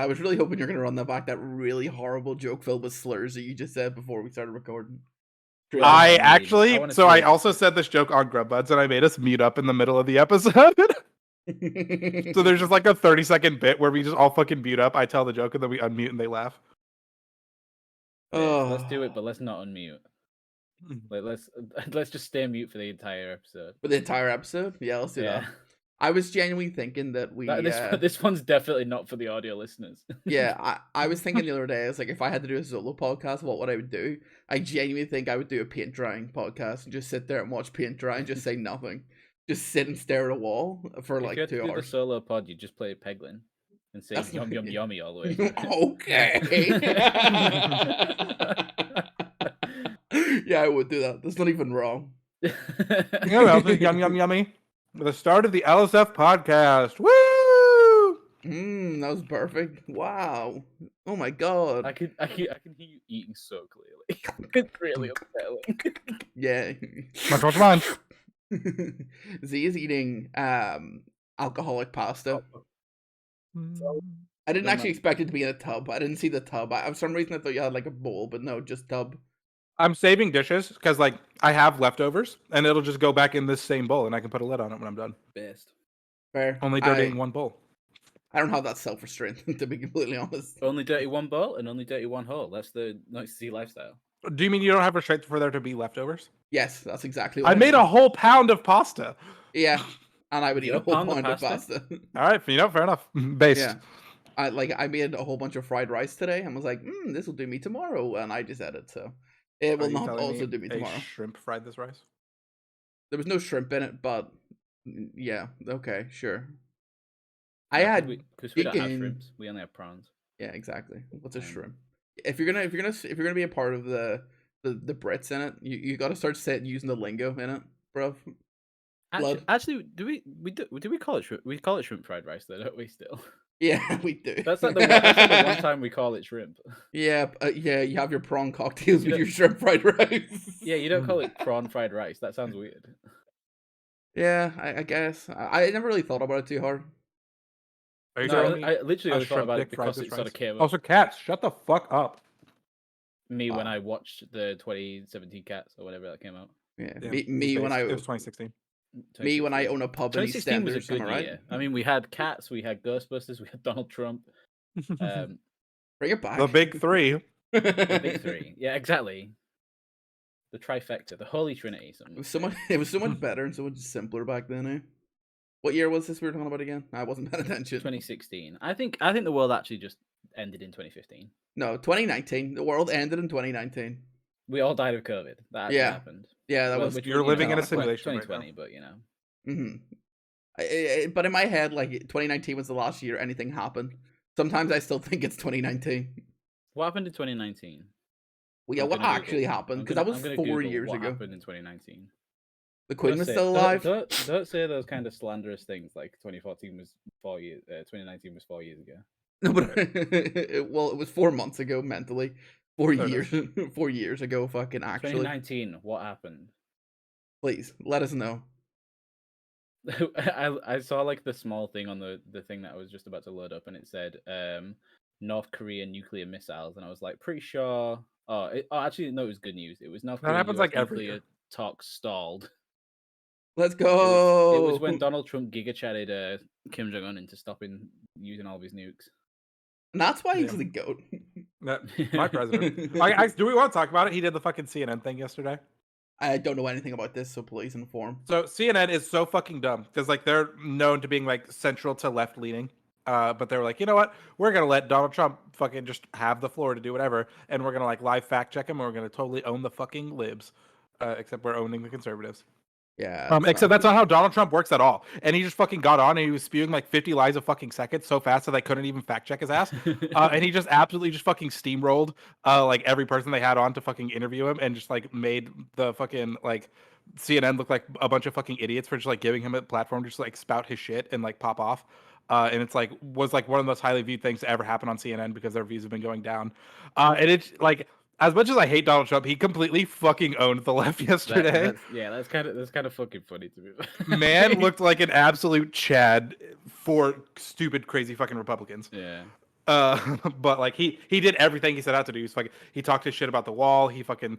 was really hoping you're going to run that back, that really horrible joke filled with slurs that you just said before we started recording. I also said this joke on Grub Buds, and I made us mute up in the middle of the episode. So there's just like a 30-second bit where we just all fucking mute up. I tell the joke, and then we unmute, and they laugh. Yeah, let's do it, but let's not unmute. Let's just stay mute for the entire episode. For the entire episode? Yeah, let's do that. I was genuinely thinking that this one's definitely not for the audio listeners. Yeah, I was thinking the other day, I was like, if I had to do a solo podcast, what would I would do? I genuinely think I would do a paint drying podcast and just sit there and watch paint dry and just say nothing. Just sit and stare at a wall for like 2 hours. If you had to do the solo pod, you just play Peglin and say yum yum yummy all the way. Okay. Yeah, I would do that. That's not even wrong. Yum yum yummy. The start of the LSF podcast. Woo! That was perfect. Wow. Oh my god. I can hear you eating so clearly. It's really upsetting. Yeah. What's mine? Z is eating alcoholic pasta. I didn't actually expect it to be in a tub. I didn't see the tub. For some reason I thought you had like a bowl, but no, just tub. I'm saving dishes because like I have leftovers, and it'll just go back in this same bowl, and I can put a lid on it when I'm done. Best. Fair. Only dirtying one bowl. I don't have that self-restraint, to be completely honest. Only dirty one bowl and only dirty one hole. That's the NoticeTheZ lifestyle. Do you mean you don't have restraint for there to be leftovers? Yes, that's exactly what I made a whole pound of pasta. Yeah, and I would eat a whole pound of pasta. All right, fair enough. Based. Yeah. I made a whole bunch of fried rice today and was like, this will do me tomorrow, and I just ate it, so it will not also do me tomorrow. Shrimp fried this rice? There was no shrimp in it, but yeah, okay, sure. Because we don't have shrimps, we only have prawns. Yeah, exactly. What's a shrimp? If you're gonna be a part of the Brits in it, you got to start using the lingo in it, bro. Actually, do we call it shrimp? We call it shrimp fried rice, though, don't we? Still. Yeah, we do. That's like the one time we call it shrimp. Yeah, you have your prawn cocktails with your shrimp fried rice. Yeah, you don't call it prawn fried rice. That sounds weird. Yeah, I guess. I never really thought about it too hard. I literally only thought about it because it sort of came up. Also, Cats, shut the fuck up. Me when I watched the 2017 Cats or whatever that came out. Yeah, me when it was 2016. Me when I own a pub in EastEnders, was a good year. Right? I mean, we had Cats, we had Ghostbusters, we had Donald Trump. Bring it back. The big three. The big three. Yeah, exactly. The trifecta, the holy trinity. It was so much better and so much simpler back then. Eh? What year was this we were talking about again? I wasn't paying attention. 2016. I think the world actually just ended in 2015. No, 2019. The world ended in 2019. We all died of COVID. That happened. Yeah, that was. You're living in a simulation. 2020, right, but you know. But in my head, like 2019 was the last year anything happened. Sometimes I still think it's 2019. What happened in 2019? Well, yeah, what actually happened? Because that was 4 years ago. What happened in 2019? The Queen was still alive. Don't say those kind of slanderous things like 2014 was 4 years. 2019 was 4 years ago. No, but it was 4 months ago mentally. 4 years. 4 years ago, fucking actually. 2019. What happened? Please let us know. I saw like the small thing on the thing that I was just about to load up, and it said North Korean nuclear missiles, and I was like pretty sure. Actually, no, it was good news. It was North Korean happens like every nuclear talks stalled. Let's go. It was when Donald Trump giga-chatted Kim Jong-un into stopping using all of his nukes. And that's why he's the GOAT. My president. Do we want to talk about it? He did the fucking CNN thing yesterday. I don't know anything about this, so please inform. So CNN is so fucking dumb because like they're known to being like central to left leaning. But they were like, you know what? We're gonna let Donald Trump fucking just have the floor to do whatever, and we're gonna like live fact check him, and we're gonna totally own the fucking libs. Except we're owning the conservatives. Yeah. Except that's not how Donald Trump works at all. And he just fucking got on and he was spewing like 50 lies a fucking second so fast that they couldn't even fact check his ass. And he just absolutely just fucking steamrolled like every person they had on to fucking interview him, and just like made the fucking like CNN look like a bunch of fucking idiots for just like giving him a platform to just like spout his shit and like pop off. And it's like was like one of the most highly viewed things to ever happen on CNN because their views have been going down. And it's like, as much as I hate Donald Trump, he completely fucking owned the left yesterday. That's kind of fucking funny to me. Man looked like an absolute Chad for stupid, crazy fucking Republicans. Yeah. But like he did everything he set out to do. He talked his shit about the wall. He fucking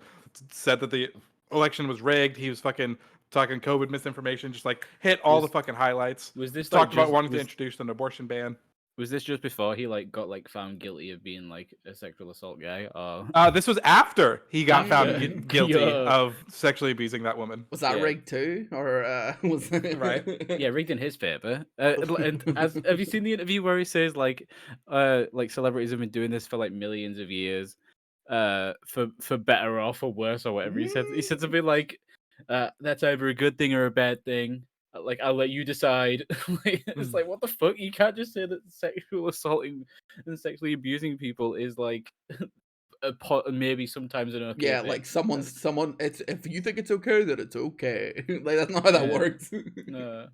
said that the election was rigged. He was fucking talking COVID misinformation. Just like hit all the fucking highlights. Was this Talked like about wanting to introduce an abortion ban. Was this just before he like got like found guilty of being like a sexual assault guy? Or This was after he got found guilty Yeah. of sexually abusing that woman. Was that Yeah. rigged too, or was Right. yeah, rigged in his favor. Have you seen the interview where he says like celebrities have been doing this for like millions of years, for better or for worse or whatever. He said something like, that's either a good thing or a bad thing. Like I'll let you decide. It's like, what the fuck? You can't just say that sexual assaulting and sexually abusing people is like maybe sometimes an okay Yeah, thing. like someone. It's if you think it's okay, then it's okay. Like that's not how that Yeah. works. No.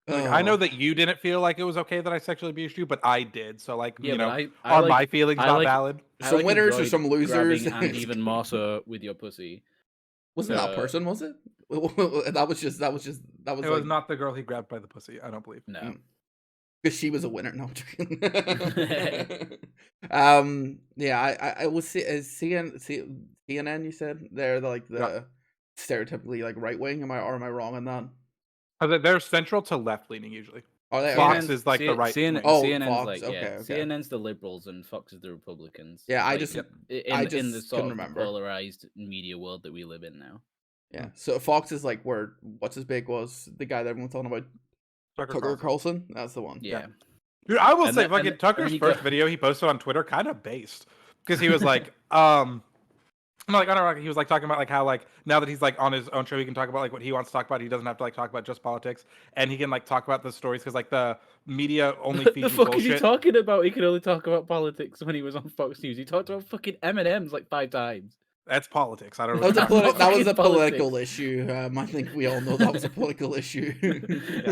Like, I know Oh. that you didn't feel like it was okay that I sexually abused you, but I did. So like, Yeah, you know, but I are like- my feelings I not like- valid? I, Some winners or enjoyed some losers. grabbing and even more so with your pussy. Wasn't that person? Was it? That was It was like, not the girl he grabbed by the pussy. I don't believe. No. because she was a winner. No, I'm joking. Yeah, I was CNN. You said they're like the stereotypically like right wing. Am I wrong on that? They're central to left leaning usually. Are they? Fox Okay. is like the right. wing. Oh, CNN's Fox, like okay. CNN's the liberals and Fox is the Republicans. Yeah, I Like, just in the couldn't sort of remember. polarized media world that we live in now. Yeah. So Fox is like where what's his big was the guy that everyone's talking about, Tucker Carlson. That's the one. Yeah. Dude, I will And say, then- fucking and Tucker's he first got- video he posted on Twitter kind of based because he was like, I'm like, I don't know. He was like talking about like how like now that he's like on his own show, he can talk about like what he wants to talk about. He doesn't have to like talk about just politics, and he can like talk about the stories because like the media only feeds The you fuck is he bullshit. talking about? He could only talk about politics when he was on Fox News. He talked about fucking M&Ms like 5 times. That's politics. I don't know. That was a, what you're talking that was a Fucking political politics. issue. I think we all know that was a political issue.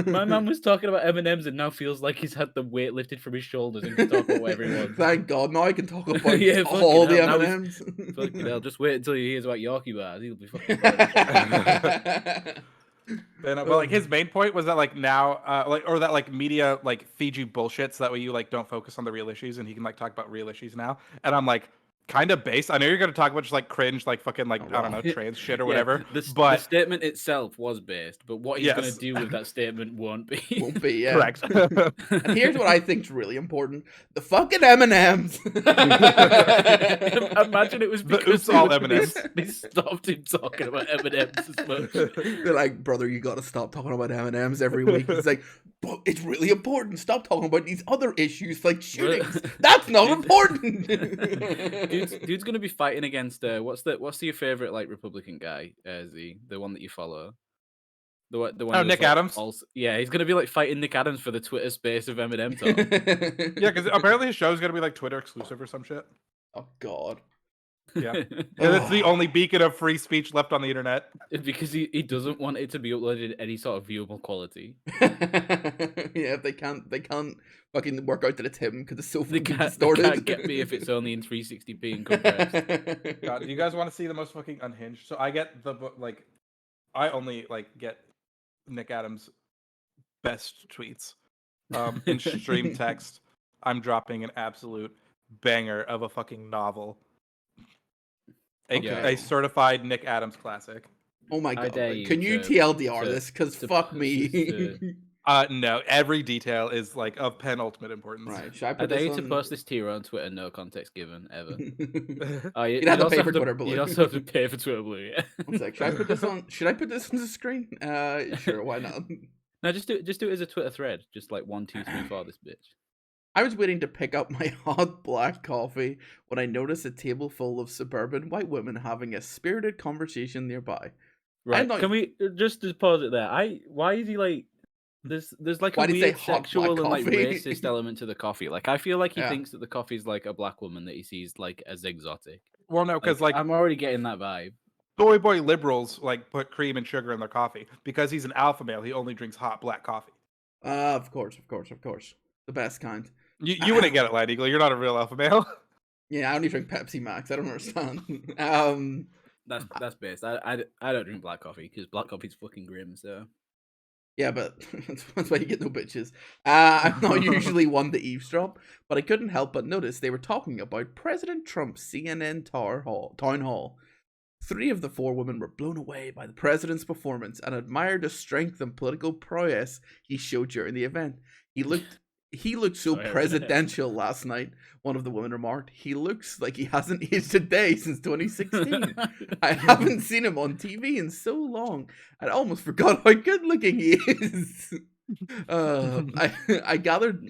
My man was talking about M&Ms and now feels like he's had the weight lifted from his shoulders and can talk about whatever he wants. Thank God, now I can talk about Yeah, all fucking the hell, now M&Ms. Fucking hell, just wait until he hears about Yorkie bars. He'll be fucking about. But like his main point was that like now or that like media like feed you bullshit so that way you like don't focus on the real issues and he can like talk about real issues now. And I'm like kind of based. I know you're gonna talk about just like cringe like fucking like I don't know trans shit or whatever. The But statement itself was based, but what he's Yes. going to do with that statement won't be. Won't be, yeah. correct. And here's what I think's really important: the fucking M&Ms. Imagine it was The because oops all M&Ms. they stopped him talking about M&Ms as much. They're like, brother, you gotta stop talking about M&Ms every week. It's like, but it's really important. Stop talking about these other issues like shootings. That's not important. Dude's gonna be fighting against what's your favorite like Republican guy? The one that you follow? The one. Oh, who's, Nick like, Adams? Also, yeah, he's gonna be like fighting Nick Adams for the Twitter space of M&M talk. Yeah, because apparently his show's gonna be like Twitter exclusive or some shit. Oh God. Yeah. And it's the only beacon of free speech left on the internet. Because he doesn't want it to be uploaded in any sort of viewable quality. Yeah, they can't fucking work out that it's him because it's so They fucking can't distorted. get me if it's only in 360p and compressed. God, do you guys want to see the most fucking unhinged? So I get like, I only like get Nick Adams' best tweets. In stream text, I'm dropping an absolute banger of a fucking novel. A certified Nick Adams classic. Oh my I God! dare you Can you to- TLDR to- this? Because to fuck post me. this No, every detail is like of penultimate importance. Right? Should I I put dare this you to on? post this tier on Twitter, no context given, ever. You'd have to also pay for Twitter You'd Blue. also have to pay for Twitter Blue, yeah. One sec, should I put this on? Should I put this on the screen? Sure. Why not? No, just do it as a Twitter thread. Just like 1, 2, 3, 4 this bitch. I was waiting to pick up my hot black coffee when I noticed a table full of suburban white women having a spirited conversation nearby. Right. not- Can we just pause it there? Why is he like there's like Why a did he say weird hot black sexual and like coffee? racist element to the coffee. Like I feel like he Yeah. thinks that the coffee's like a black woman that he sees like as exotic. Well, no, because like I'm already getting that vibe. soy boy liberals like put cream and sugar in their coffee because he's an alpha male. He only drinks hot black coffee. Of course. The best kind. You wouldn't get it, Light Eagle. You're not a real alpha male. Yeah, I only drink Pepsi Max. I don't understand. That's based. I don't drink black coffee because black coffee's fucking grim. So Yeah, but that's why you get no bitches. I'm not usually one to eavesdrop, but I couldn't help but notice they were talking about President Trump's CNN town hall. 3 of the 4 women were blown away by the president's performance and admired the strength and political prowess he showed during the event. He looked so presidential last night, one of the women remarked. He looks like he hasn't aged a day since 2016. I haven't seen him on TV in so long. I almost forgot how good looking he is. I gathered...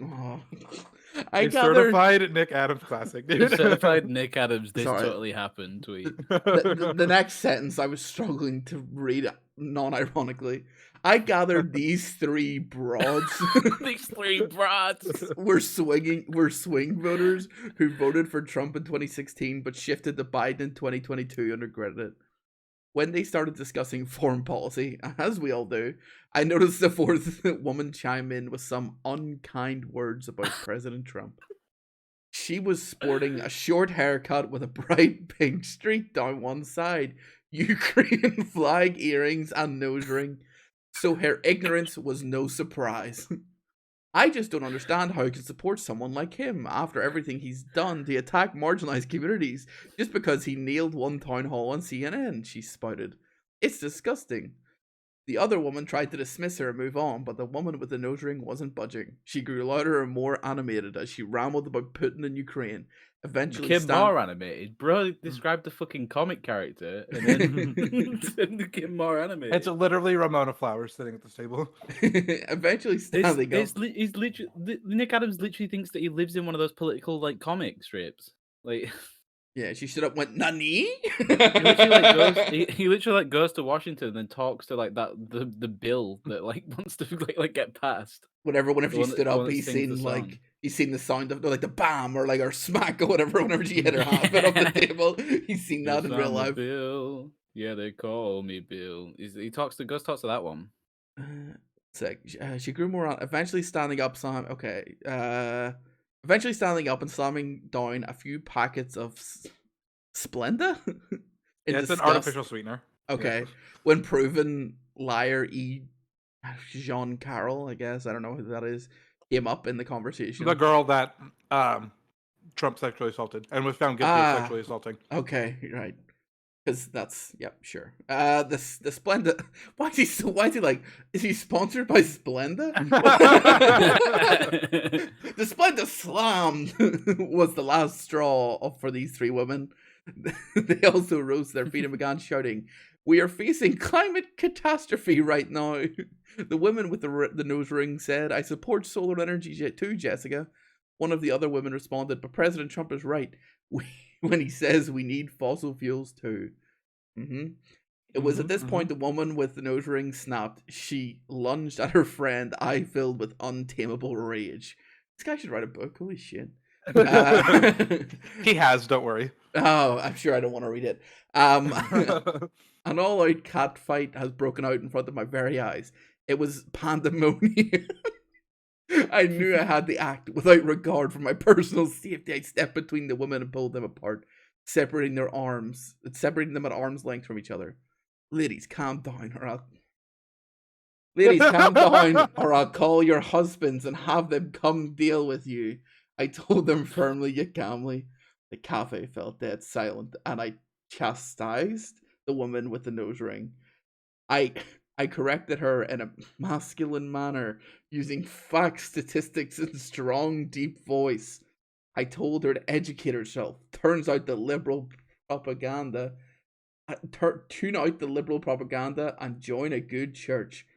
Certified Nick Adams classic, dude. Certified Nick Adams, this Sorry. totally happened tweet. The next sentence I was struggling to read non-ironically. I gathered these 3 broads. These 3 broads were swing voters who voted for Trump in 2016 but shifted to Biden in 2022 and regretted it. When they started discussing foreign policy, as we all do, I noticed the 4th woman chime in with some unkind words about President Trump. She was sporting a short haircut with a bright pink streak down one side, Ukrainian flag earrings and nose ring, so her ignorance was no surprise. I just don't understand how you can support someone like him after everything he's done to attack marginalized communities just because he nailed one town hall on CNN, she spouted. It's disgusting. The other woman tried to dismiss her and move on, but the woman with the nose ring wasn't budging. She grew louder and more animated as she rambled about Putin and Ukraine. Eventually, more animated, bro. Described the fucking comic character, and then said the kid more animated. It's literally Ramona Flowers sitting at this table. Eventually, standing up. He's literally Nick Adams literally thinks that he lives in one of those political like comic strips. Like, yeah, she stood up, and went Nani. He literally goes to Washington and then talks to like the bill that like wants to like get passed. Whenever she stood up, he's seen the sound of like the bam or like or smack or whatever. Whenever she hit her hand off the table, he's seen that in real life. Bill, yeah, they call me Bill. He talks to that one. She grew more on. Eventually standing up, eventually standing up and slamming down a few packets of Splenda. It's an artificial sweetener. Okay, yeah. When proven liar Jean Carroll, I guess I don't know who that is, came up in the conversation. The girl that Trump sexually assaulted and was found guilty of sexually assaulting. Okay, right. Because that's sure. The Splenda. Why is he like? Is he sponsored by Splenda? The Splenda slam was the last straw for these 3 women. They also rose to their feet and began shouting, "We are facing climate catastrophe right now." The woman with the nose ring said, "I support solar energy too, Jessica." One of the other women responded, "But President Trump is right when he says we need fossil fuels too." It was at this point the woman with the nose ring snapped. She lunged at her friend, eye filled with untamable rage. This guy should write a book. Holy shit. He has, don't worry. Oh, I'm sure I don't want to read it. An all-out cat fight has broken out in front of my very eyes. It was pandemonium. I knew I had to act without regard for my personal safety. I stepped between the women and pulled them apart, separating them at arm's length from each other. Ladies, calm down, or I'll call your husbands and have them come deal with you. I told them firmly yet calmly. The cafe fell dead silent, and I chastised the woman with the nose ring. I corrected her in a masculine manner, using facts, statistics, and strong, deep voice. I told her to educate herself. Turns out the liberal propaganda. Tune out the liberal propaganda and join a good church.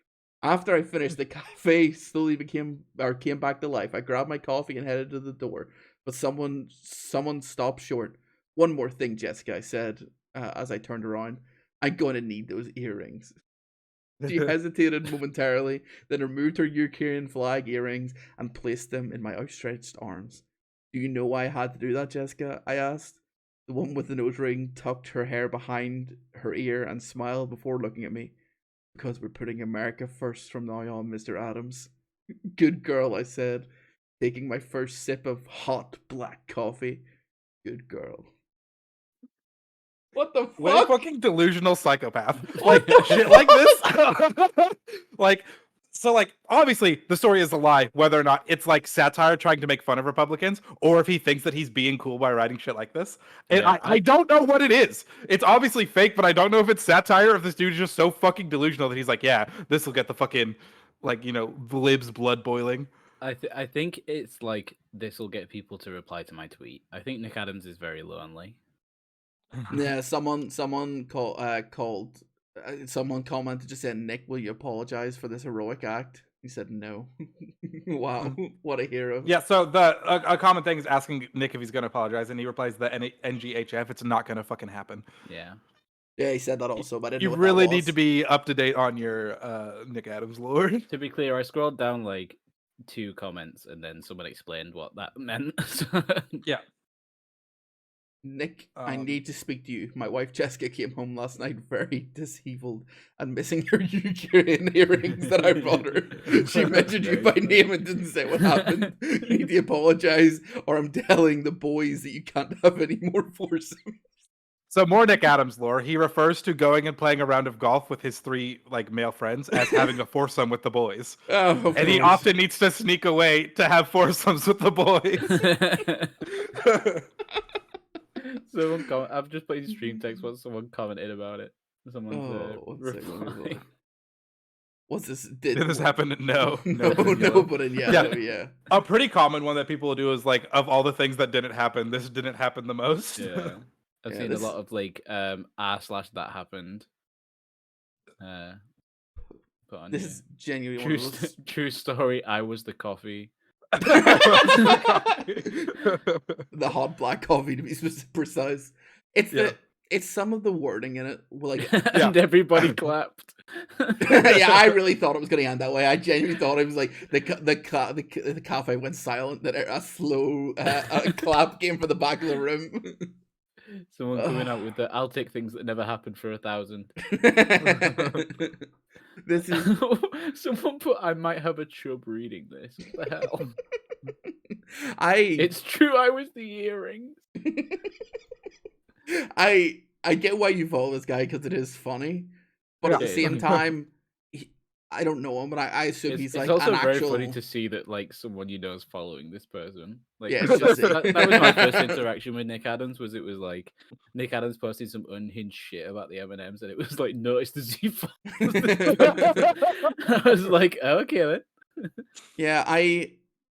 After I finished, the cafe slowly came back to life. I grabbed my coffee and headed to the door, but someone stopped short. "One more thing, Jessica," I said as I turned around. "I'm going to need those earrings." She hesitated momentarily, then removed her Ukrainian flag earrings and placed them in my outstretched arms. "Do you know why I had to do that, Jessica?" I asked. The woman with the nose ring tucked her hair behind her ear and smiled before looking at me. "Because we're putting America first from now on, Mr. Adams." "Good girl," I said, taking my first sip of hot black coffee. "Good girl." What the fuck? What a fucking delusional psychopath. Like, shit like this? Like, So, like, obviously, the story is a lie, whether or not it's like satire trying to make fun of Republicans, or if he thinks that he's being cool by writing shit like this. And Yeah, I don't know what it is. It's obviously fake, but I don't know if it's satire or if this dude is just so fucking delusional that he's like, yeah, this will get the fucking, like, the libs blood boiling. I think it's like this will get people to reply to my tweet. I think Nick Adams is very lonely. Yeah, someone someone commented just saying, "Nick, will you apologize for this heroic act?" He said no. Wow, what a hero. Yeah, so a common thing is asking Nick if he's going to apologize, and he replies the NGHF. It's not going to fucking happen. Yeah. Yeah, he said that also, but I didn't know You what really that need was. to be up to date on your Nick Adams lore. To be clear, I scrolled down like 2 comments and then someone explained what that meant. Yeah. Nick, I need to speak to you. My wife Jessica came home last night very disheveled and missing her Ukrainian earrings that I brought her. She mentioned you by name and didn't say what happened. You need to apologize, or I'm telling the boys that you can't have any more foursomes. So more Nick Adams lore. He refers to going and playing a round of golf with his 3 like male friends as having a foursome with the boys. Oh, and he often needs to sneak away to have foursomes with the boys. I've just put in stream text what someone commented about it. Someone's reply. What's this? Did this happen? No. No, but in yellow, yeah. A pretty common one that people will do is like, of all the things that didn't happen, this didn't happen the most. Yeah. I've seen a lot of like /that happened. Put on This is genuinely true story. I was the coffee. The hot black coffee, to be precise. It's some of the wording in it, like, and everybody clapped. Yeah, I really thought it was going to end that way. I genuinely thought it was like the cafe went silent, that a slow clap came from the back of the room. Someone coming out with the "I'll take things that never happened for 1,000." This is someone put, "I might have a chub reading this." What the hell? It's true. I was the earrings. I get why you follow this guy because it is funny, but at the same time, I don't know him, but I assume he's like it's also an very actual... funny to see that like someone you know is following this person. Like, Yeah, that was my first interaction with Nick Adams. It was like Nick Adams posted some unhinged shit about the M&Ms, and it was like, NoticeTheZ. I was like, oh, okay then. Yeah,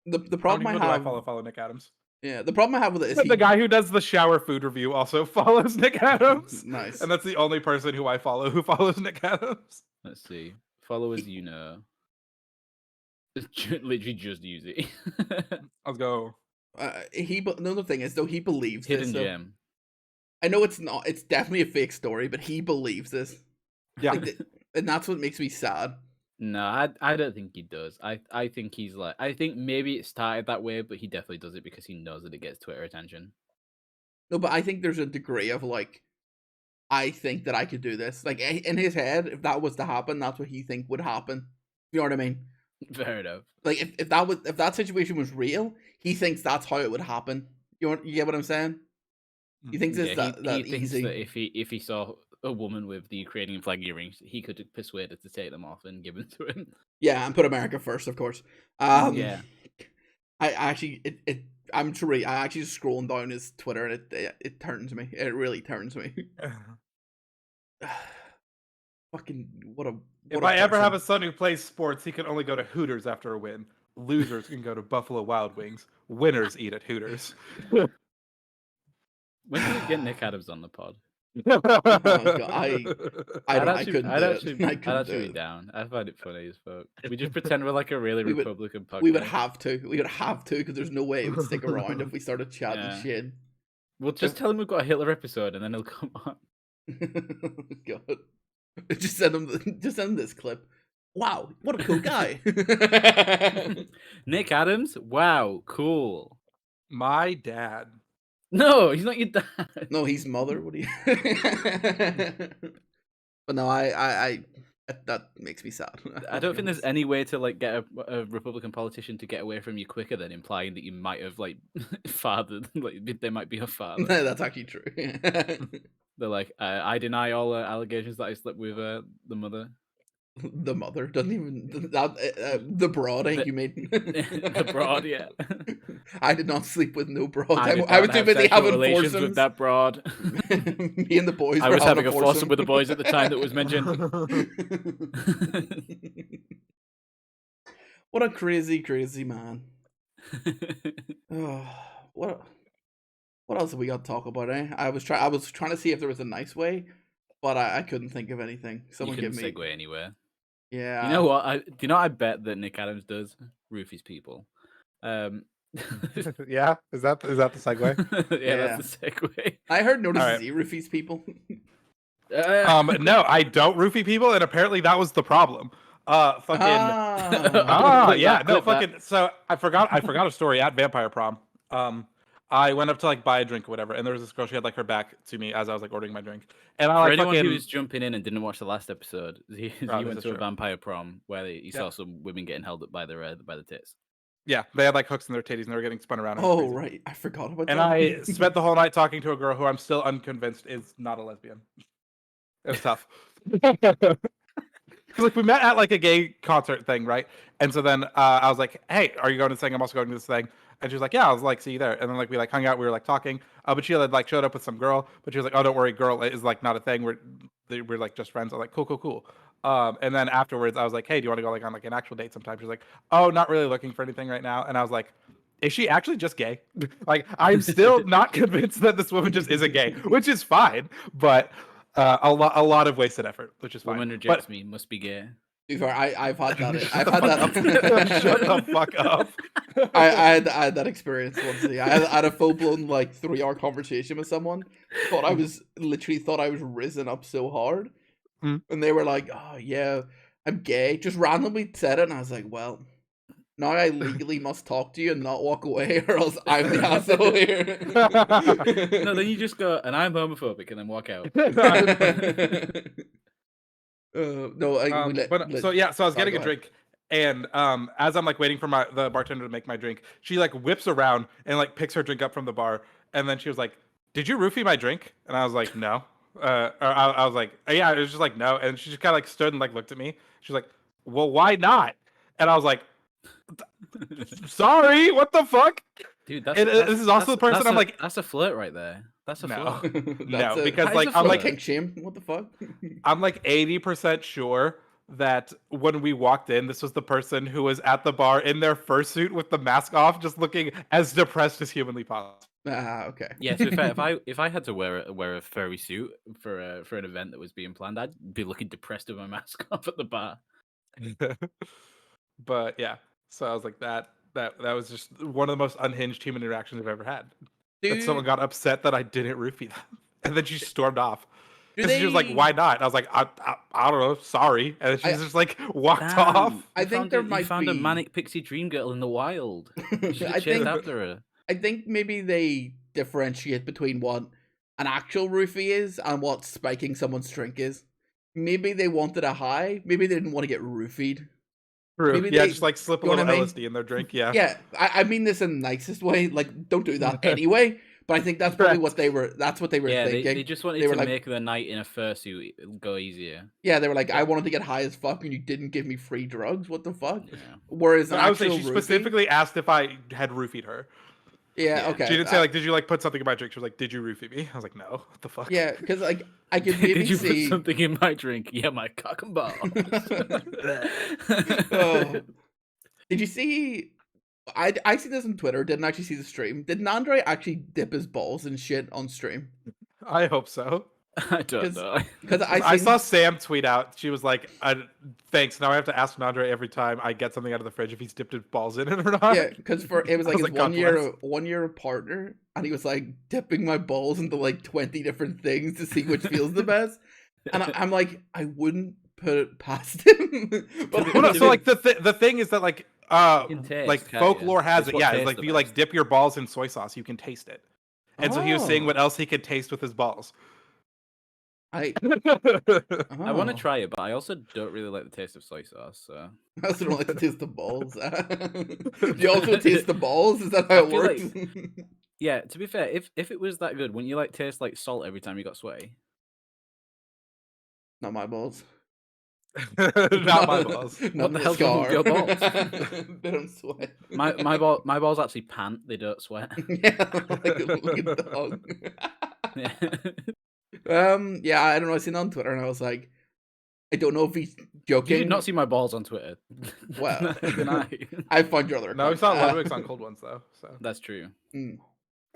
the problem I have... follow Nick Adams. Yeah, the problem I have with it is the guy who does the shower food review also follows Nick Adams. Nice. And that's the only person who I follow who follows Nick Adams. Let's see. Followers, literally just use it. Let's go. Another thing is, though, he believes Hidden this. gem. I know it's not. It's definitely a fake story, but he believes this. Yeah, and that's what makes me sad. No, I don't think he does. I think he's like, I think maybe it started that way, but he definitely does it because he knows that it gets Twitter attention. No, but I think there's a degree of like, I think that I could do this. Like, in his head, if that was to happen, that's what he think would happen. You know what I mean? Fair enough. Like, if that situation was real, he thinks that's how it would happen. You get what I'm saying? He thinks it's that thinks easy. that if he saw a woman with the Ukrainian flag earrings, he could persuade her to take them off and give them to him. Yeah, and put America first, of course. Yeah. I actually I'm truly just scrolling down his Twitter, and it turns me. It really turns me. Fucking if I ever have a son who plays sports, he can only go to Hooters after a win. Losers can go to Buffalo Wild Wings. Winners eat at Hooters. When did we get Nick Adams on the pod? Oh, God, I couldn't be down. I find it funny as fuck. We just pretend we're like a really Republican podcast. We would have to because there's no way it would stick around if we started chatting shit. We'll just tell him we've got a Hitler episode, and then he'll come on. God, just send him this clip. Wow, what a cool guy. Nick Adams. Wow, cool. My dad. No, he's not your dad. No, he's mother. What do you? But no, I that makes me sad. I don't think there's any way to like get a Republican politician to get away from you quicker than implying that you might have like fathered, like they might be a father. That's actually true. They're like, I deny all allegations that I slept with the mother. The mother doesn't even the broad. I think you made The broad, yeah. I did not sleep with no broad. I did I was not too have busy sexual having relations foursomes. with that broad. Me and the boys I were was having having a foursome with the boys at the time that was mentioned. What a crazy, crazy man. Oh, what else have we got to talk about? I was trying to see if there was a nice way, but I couldn't think of anything. You Someone couldn't give me. segue anywhere. Yeah. You know what? Do you know what I bet that Nick Adams does? Roofies people. Yeah, is that the segue? Yeah, that's the segue. I heard Alright. NoticeTheZ roofies people. No, I don't roofie people, and apparently that was the problem. Fucking. Yeah, no, fucking. So I forgot a story at Vampire Prom. I went up to like buy a drink or whatever, and there was this girl. She had like her back to me as I was like ordering my drink, and I For like anyone fucking. who was jumping in and didn't watch the last episode, he went to a vampire prom where he saw some women getting held up by the tits. Yeah, they had like hooks in their titties and they were getting spun around. Oh, right. I forgot about that. And I spent the whole night talking to a girl who I'm still unconvinced is not a lesbian. It was tough. Because like we met at like a gay concert thing, right? And so then I was like, "Hey, are you going to this thing? I'm also going to this thing." And she was like, "Yeah." I was like, "See you there." And then like we like hung out. We were like talking. But she had like showed up with some girl. But she was like, "Oh, don't worry, girl is like not a thing. We're like just friends." I was like, "Cool." And then afterwards, I was like, "Hey, do you want to go like on like an actual date sometime?" She was like, "Oh, not really looking for anything right now." And I was like, is she actually just gay? Like, I'm still not convinced that this woman just isn't gay, which is fine. But a lot of wasted effort, which is fine. Woman rejects me, must be gay. I've had that. Shut the fuck up. I had that experience once. I had a full blown like 3-hour conversation with someone. I was risen up so hard, and they were like, "Oh yeah, I'm gay." Just randomly said it, and I was like, "Well, now I legally must talk to you and not walk away, or else I'm the asshole here." No, then you just go, "And I'm homophobic," and then walk out. So I was getting a drink, and as I'm like waiting for the bartender to make my drink, she like whips around and like picks her drink up from the bar, and then she was like, "Did you roofie my drink?" And I was like, "No." I was like, "Yeah." It was just like, "No," and she just kind of like stood and like looked at me. She's like, "Well, why not?" And I was like, "Sorry, what the fuck?" Dude, this is also the person I'm like, that's a flirt right there. That's a flirt. No, because like I'm like kink shame. What the fuck? I'm like 80% sure that when we walked in, this was the person who was at the bar in their fursuit with the mask off, just looking as depressed as humanly possible. Okay. Yeah, so if I had to wear a furry suit for an event that was being planned, I'd be looking depressed with my mask off at the bar. But yeah, so I was like that was just one of the most unhinged human interactions I've ever had. That someone got upset that I didn't roofie them, and then she stormed off. Because she was like, "Why not?" And I was like, I don't know, sorry." And then she just like walked off. I think you found a manic pixie dream girl in the wild. You should have chased after her. I think maybe they differentiate between what an actual roofie is and what spiking someone's drink is. Maybe they wanted a high. Maybe they didn't want to get roofied. True. Maybe just like slip a little LSD in their drink. Yeah. Yeah. I mean this in the nicest way. Like, don't do that anyway. But I think that's probably what they were. That's what they were thinking. They just wanted to make the night in a fursuit go easier. Yeah, they were like, I wanted to get high as fuck, and you didn't give me free drugs. What the fuck? Yeah. Whereas I would say she specifically asked if I had roofied her. Yeah, okay. She didn't say like, "Did you like put something in my drink?" She was like, "Did you roofie me?" I was like, "No." What the fuck? Yeah, because like I could maybe Did you see put something in my drink? Yeah, my cock and balls. Did you see? I see this on Twitter. Didn't actually see the stream. Did Andre actually dip his balls in shit on stream? I hope so. I don't know. Because I saw Sam tweet out. She was like, "Thanks. Now I have to ask Andre every time I get something out of the fridge if he's dipped his balls in it or not." Yeah, because it was like his 1 year partner, and he was like dipping my balls into like 20 different things to see which feels the best. And I'm like, I wouldn't put it past him. But so like the thing is that like folklore has it. Yeah, it's like if you like dip your balls in soy sauce, you can taste it. And so he was saying what else he could taste with his balls. I want to try it, but I also don't really like the taste of soy sauce. So I also don't like the taste of balls. Do you also taste the balls? Is that how it works? Yeah, to be fair, if it was that good, wouldn't you like taste like salt every time you got sweaty? Not my balls. Not my balls. Not What the the hell's wrong with scar. your balls? They don't sweat. My balls actually pant. They don't sweat. Yeah, like a dog. Yeah. Yeah, I don't know. I seen it on Twitter and I was like, I don't know if he's joking. You did not see my balls on Twitter. Well, Even I. I found your other No, we account. saw Ludwig's on cold ones though. So That's true. Mm.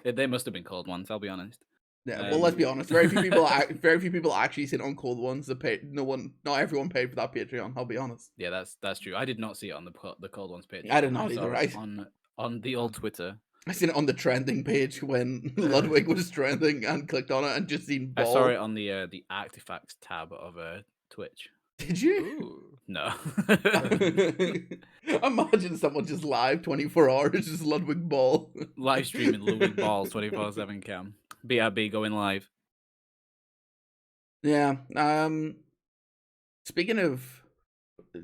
They must have been cold ones. I'll be honest. Yeah, well, let's be honest. Very few people actually sit on cold ones. That paid. Not everyone paid for that Patreon. I'll be honest. Yeah, that's true. I did not see it on the cold ones page. I did not saw either. it on the old Twitter. I seen it on the trending page when Ludwig was trending and clicked on it and just seen I ball. saw it on the artifacts tab of Twitch. Did you? Ooh. No. Imagine someone just live 24 hours, just Ludwig ball. Live streaming Ludwig Balls 24/7 cam. BRB going live. Yeah. Speaking of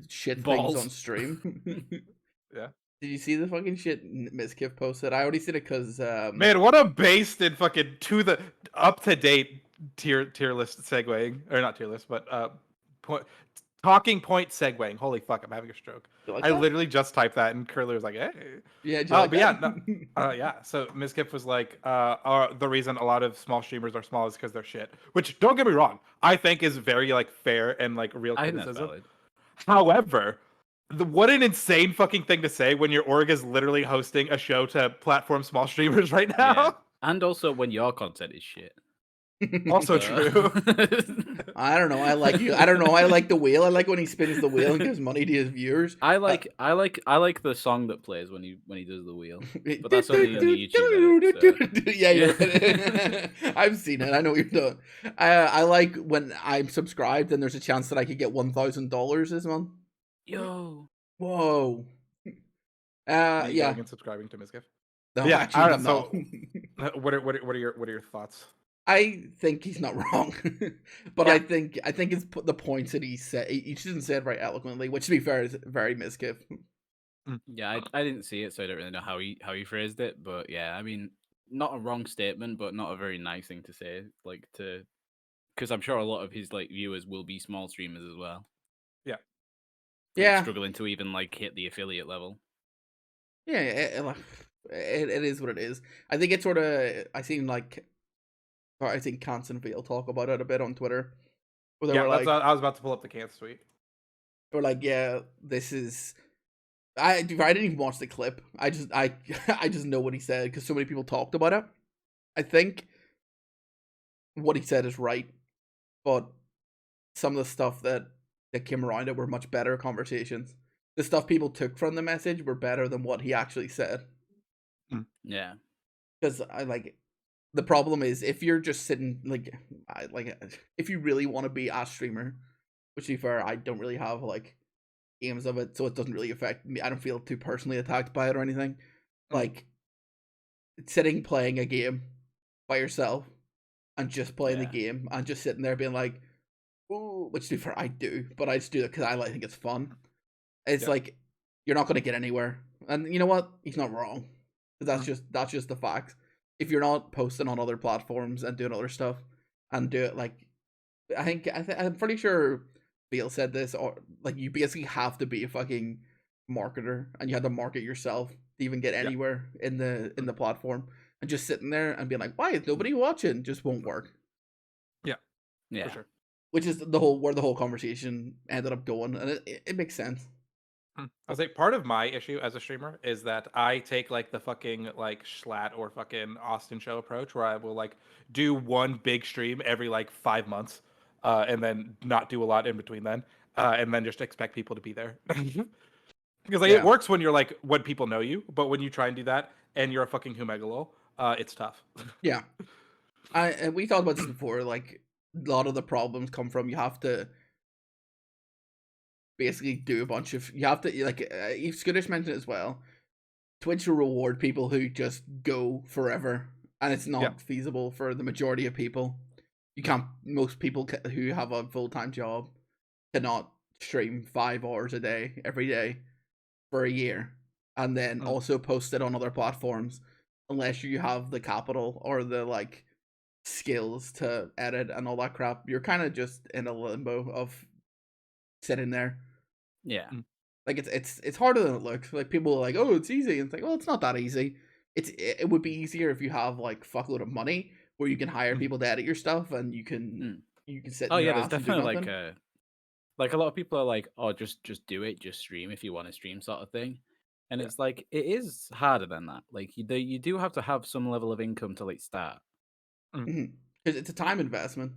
shit Balls. things on stream. Yeah. Did you see the fucking shit Miskiff posted? I already seen it because Man, what a basted fucking to the up to date tier list segueing, or not tier list, but talking point segueing. Holy fuck, I'm having a stroke. like I that? literally just typed that, and Curly was like, "Hey." Yeah, do you like But yeah, that? yeah. So Miskiff was like, the reason a lot of small streamers are small is because they're shit. Which, don't get me wrong, I think is very like fair and like real I think that's criticism. valid. However, what an insane fucking thing to say when your org is literally hosting a show to platform small streamers right now. Yeah. And also when your content is shit. Also true. I don't know. I like you. I don't know. I like the wheel. I like when he spins the wheel and gives money to his viewers. I like the song that plays when he does the wheel. But that's only on the YouTube edit, so. Yeah, you're I've seen it. I know what you're doing. I like when I'm subscribed and there's a chance that I could get $1,000 this month. Yo. Whoa. Yeah. Yeah. And subscribing to Miskiff. No, Yeah, actually, I I'm don't not. What are your thoughts? I think he's not wrong, but Yeah. I think it's the points that he said. He doesn't say it very eloquently, which to be fair is very Miskiff. Yeah, I didn't see it, so I don't really know how he phrased it. But yeah, I mean, not a wrong statement, but not a very nice thing to say. Because I'm sure a lot of his viewers will be small streamers as well. Yeah. Yeah. Struggling to even hit the affiliate level. Yeah, it is what it is. I think it's sort of. I think Cance and Veal talk about it a bit on Twitter. Where they were like, I was about to pull up the Cance tweet. They were like, yeah, this is. I didn't even watch the clip. I just know what he said because so many people talked about it. I think what he said is right, but some of the stuff that came around it were much better conversations. The stuff people took from the message were better than what he actually said. Yeah. Because the problem is if you're just sitting if you really want to be a streamer, which to be fair, I don't really have games of it, so it doesn't really affect me. I don't feel too personally attacked by it or anything. Sitting playing a game by yourself and just playing the game and just sitting there being like, ooh, which to be fair, I do, but I just do it because I think it's fun. It's you're not going to get anywhere, and you know what? He's not wrong. That's just the facts. If you're not posting on other platforms and doing other stuff and do it I'm pretty sure Beal said this, or you basically have to be a fucking marketer and you have to market yourself to even get anywhere in the platform, and just sitting there and being like, why is nobody watching, just won't work. Yeah. For sure. Which is where the whole conversation ended up going, and it makes sense. I was like, part of my issue as a streamer is that I take the fucking Schlatt or fucking Austin show approach, where I will do one big stream every 5 months, and then not do a lot in between then, and then just expect people to be there. Because it works when you're when people know you, but when you try and do that and you're a fucking humegalol, it's tough. Yeah, and we talked about this before. A lot of the problems come from you have to basically do a bunch of Skittish mentioned it as well. Twitch will reward people who just go forever, and it's not feasible for the majority of people. You can't. Most people who have a full-time job cannot stream 5 hours a day every day for a year, and then also post it on other platforms, unless you have the capital or the skills to edit and all that crap. You're kind of just in a limbo of sitting there. Yeah. Like it's harder than it looks. Like people are like, oh, it's easy. And it's like, well, it's not that easy. It would be easier if you have like fuckload of money where you can hire people to edit your stuff and you can sit Oh in your yeah, there's ass and do definitely nothing. like a lot of people are like, oh, just do it, just stream if you want to stream, sort of thing. And Yeah. it's like it is harder than that. Like you do have to have some level of income to like start. Because it's a time investment.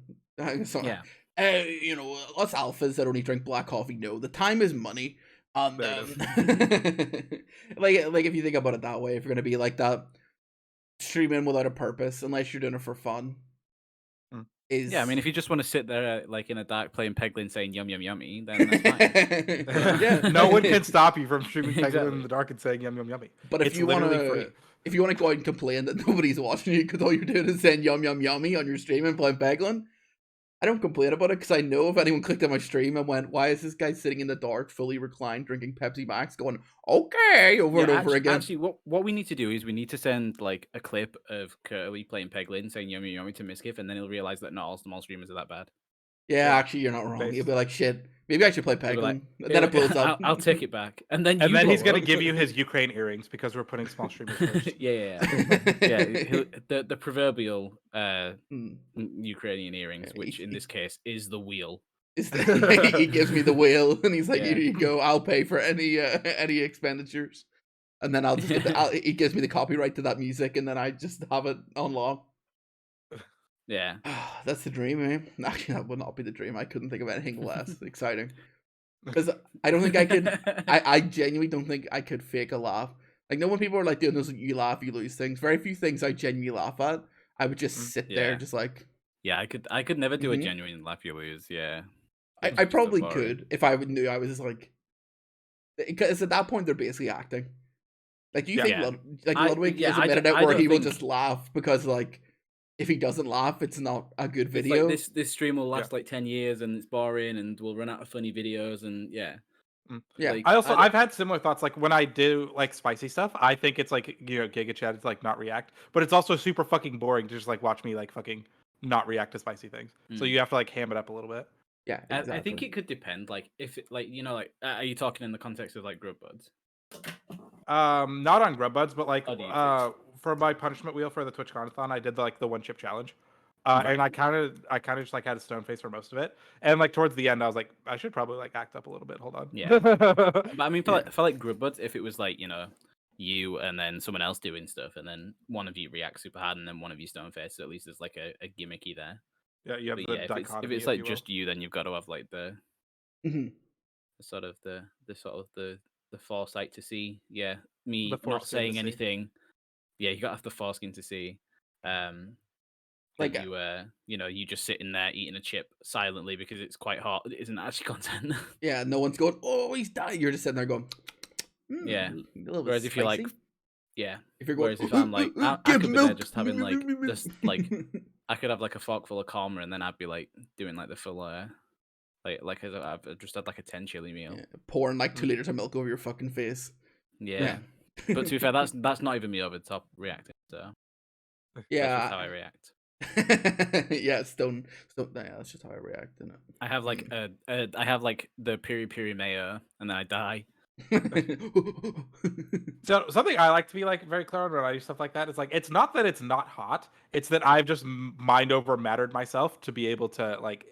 So, Yeah. us alphas that only drink black coffee know the time is money. And There it like if you think about it that way, if you're gonna be like that, streaming without a purpose, unless you're doing it for fun, is Yeah, I mean, if you just want to sit there like in a dark playing Peglin saying yum yum yummy, then that's fine. Yeah. No one can stop you from streaming Peglin Exactly. in the dark and saying yum yum yummy. But if It's you literally free. wanna if you wanna go out and complain that nobody's watching you because all you're doing is saying yum yum yummy on your stream and playing Peglin, I don't complain about it because I know if anyone clicked on my stream and went, why is this guy sitting in the dark, fully reclined, drinking Pepsi Max, going, okay, over and over again. Actually, what we need to do is we need to send like a clip of Curly playing Peglin saying yummy yummy to Miskiff, and then he'll realize that not all small streamers are that bad. Yeah, actually, you're not wrong. Based. You'll be like, shit, maybe I should play He'll be Peglin. like, Then it blows up. I'll take it back, and then And then he's blow gonna up. give you his Ukraine earrings because we're putting small streamers first. yeah. The proverbial Ukrainian earrings, which in this case is the wheel. He gives me the wheel, and he's like, Yeah. here you go, I'll pay for any expenditures. And then I'll just get he gives me the copyright to that music, and then I just have it on lock. Yeah. That's the dream, man. Actually, that would not be the dream. I couldn't think of anything less exciting. Because I don't think I could. I genuinely don't think I could fake a laugh. Like, no, when people are like doing those you laugh, you lose things. Very few things I genuinely laugh at. I would just sit there, Yeah. just like. Yeah, I could never do a genuine laugh you lose. Yeah. I probably could if I knew I was just like. Because at that point they're basically acting. Like, do you think Ludwig is admitted it where he will just laugh because like. If he doesn't laugh, it's not a good video. It's like this stream will last like 10 years and it's boring and we'll run out of funny videos and yeah. Yeah. Like, I've had similar thoughts. Like when I do like spicy stuff, I think it's like, Giga Chat is like not react, but it's also super fucking boring to just like watch me like fucking not react to spicy things. So you have to like ham it up a little bit. Yeah, exactly. I think it could depend. Like if it, like are you talking in the context of like Grub Buds? Not on Grub Buds, but like for my punishment wheel for the TwitchCon-a-thon, I did like the one chip challenge. And I kind of just like had a stone face for most of it, and like towards the end, I was like, I should probably like act up a little bit. Hold on. Yeah, but I mean, for like Grub Buds, if it was like you and then someone else doing stuff, and then one of you reacts super hard, and then one of you stone face, so at least there's like a gimmicky there. Yeah, you have but the dichotomy. If it's like just you, then you've got to have like the sort of the foresight to see. Yeah, me not saying anything. Yeah, you gotta have the foreskin to see. Like you just sitting there eating a chip silently because it's quite hot. It isn't actually content. Yeah, no one's going, oh, he's dying. You're just sitting there going, yeah. A little bit whereas if you're like, yeah. If you're going, whereas if I'm like, I could be there just having like, just like, I could have like a fork full of korma and then I'd be like doing like the full, like I've just had like a 10 chili meal. Yeah, pouring like 2 liters of milk over your fucking face. Yeah. But to be fair, that's not even me over the top reacting. So yeah, that's just how I react. Yeah, stone. Yeah, that's just how I react. Isn't it? I have like I have like the peri mayo, and then I die. So something I like to be like very clear on when I do stuff like that is like, it's not that it's not hot, it's that I've just mind over mattered myself to be able to like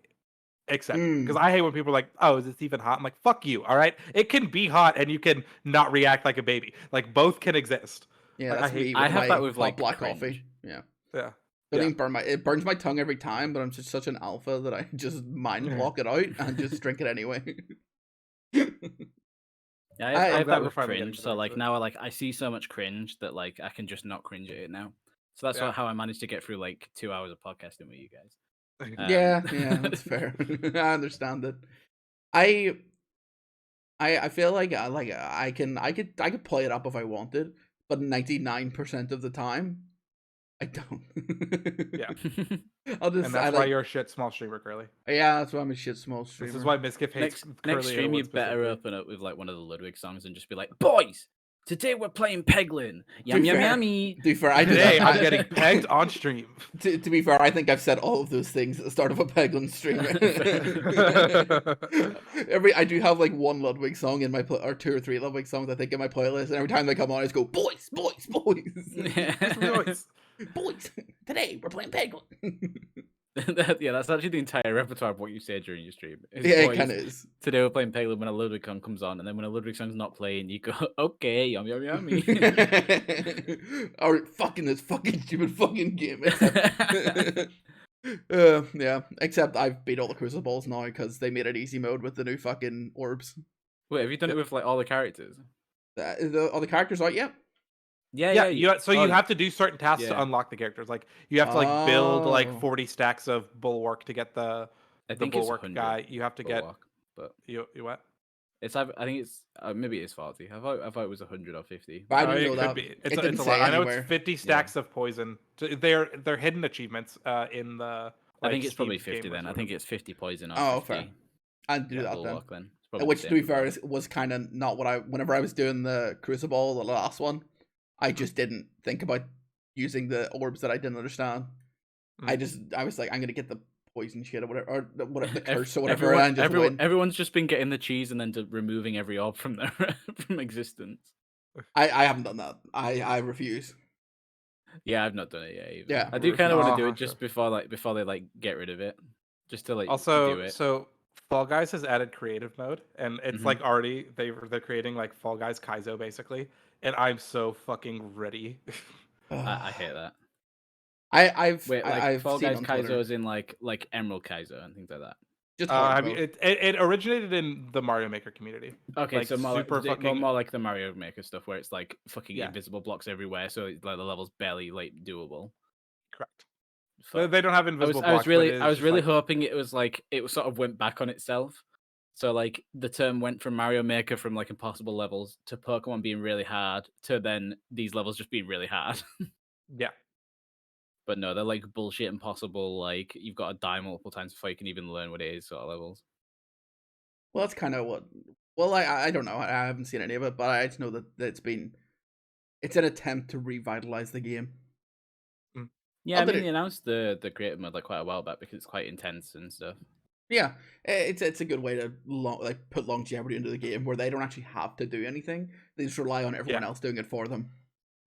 accept it. Because I hate when people are like, oh, is this even hot? I'm like, fuck you, all right? It can be hot and you can not react like a baby. Like both can exist. Yeah, like, that's I have that with like black cringe. coffee. Yeah. Yeah. It burns my tongue every time, but I'm just such an alpha that I just mind block it out and just drink it anyway. Yeah, I have that with cringe. So like now I see so much cringe that like I can just not cringe at it now. So that's how I managed to get through like 2 hours of podcasting with you guys. Yeah, that's fair. I understand it. I feel like I could play it up if I wanted, but 99% of the time I don't. Yeah. And that's why you're a shit small streamer, Curly. Yeah, that's why I'm a shit small streamer. This is why Miskiff hates next stream you better open up with like one of the Ludwig songs and just be like, boys, Today we're playing Peglin. To Yum be yum fair- yummy. To be fair, I do Today that. I'm getting pegged on stream. To be fair, I think I've said all of those things at the start of a Peglin stream. I do have like one Ludwig song in my or 2 or 3 Ludwig songs I think in my playlist, and every time they come on, I just go boys, boys, boys, boys. Today we're playing Peglin. Yeah, that's actually the entire repertoire of what you say during your stream. It's Yeah, it boys. kind of is. Today we're playing Peglin when a Ludwig song comes on, and then when a Ludwig song's not playing, you go, okay, yum yum yummy. Or fucking this fucking stupid fucking game. Yeah, except I've beat all the Crucibles now because they made it easy mode with the new fucking orbs. Wait, have you done it with like all the characters? All the characters out yet? Yeah. You have to do certain tasks to unlock the characters. Like you have to like build like 40 stacks of bulwark to get the bulwark guy. You have to get but you what? It's I think it's maybe it's 40. I thought it was 100 or 50. But I didn't know it that. could be. It It's didn't a say lot. I know anywhere. it's 50 stacks of poison. They're hidden achievements in the. I think it's Steam probably 50 game then. I think it's 50 poison or Oh, 50. fair. I'd do that bulwark, then. It's probably Which, the to be same. fair, was kind of not what whenever I was doing the Crucible, the last one, I just didn't think about using the orbs that I didn't understand. I was like, I'm gonna get the poison shit or whatever, or the curse or whatever, and just win. Everyone's just been getting the cheese and then removing every orb from their from existence. I haven't done that. I refuse. Yeah, I've not done it yet either. Yeah, I do kind of want to do it sure. just before they like get rid of it, just to like Also, do it. so Fall Guys has added creative mode, and it's like already they're creating like Fall Guys Kaizo basically, and I'm so fucking ready. I hate that. I've Fall seen Guys on Kaizo Twitter. is in like Emerald Kaizo and things like that. Just hard mode. It originated in the Mario Maker community. Okay, like, so more more like the Mario Maker stuff where it's like fucking invisible blocks everywhere, so like the level's barely like doable. Correct. Fuck. They don't have invisible blocks. I was really hoping it was like it sort of went back on itself. So like the term went from Mario Maker from like impossible levels to Pokemon being really hard to then these levels just being really hard. Yeah. But no, they're like bullshit impossible. Like you've got to die multiple times before you can even learn what it is. Sort of levels. Well, that's kind of what. Well, I don't know. I haven't seen any of it, but I just know that it's an attempt to revitalize the game. Yeah, I mean, they announced the creative mode like quite a while back because it's quite intense and stuff. Yeah, it's a good way to put longevity into the game where they don't actually have to do anything. They just rely on everyone else doing it for them.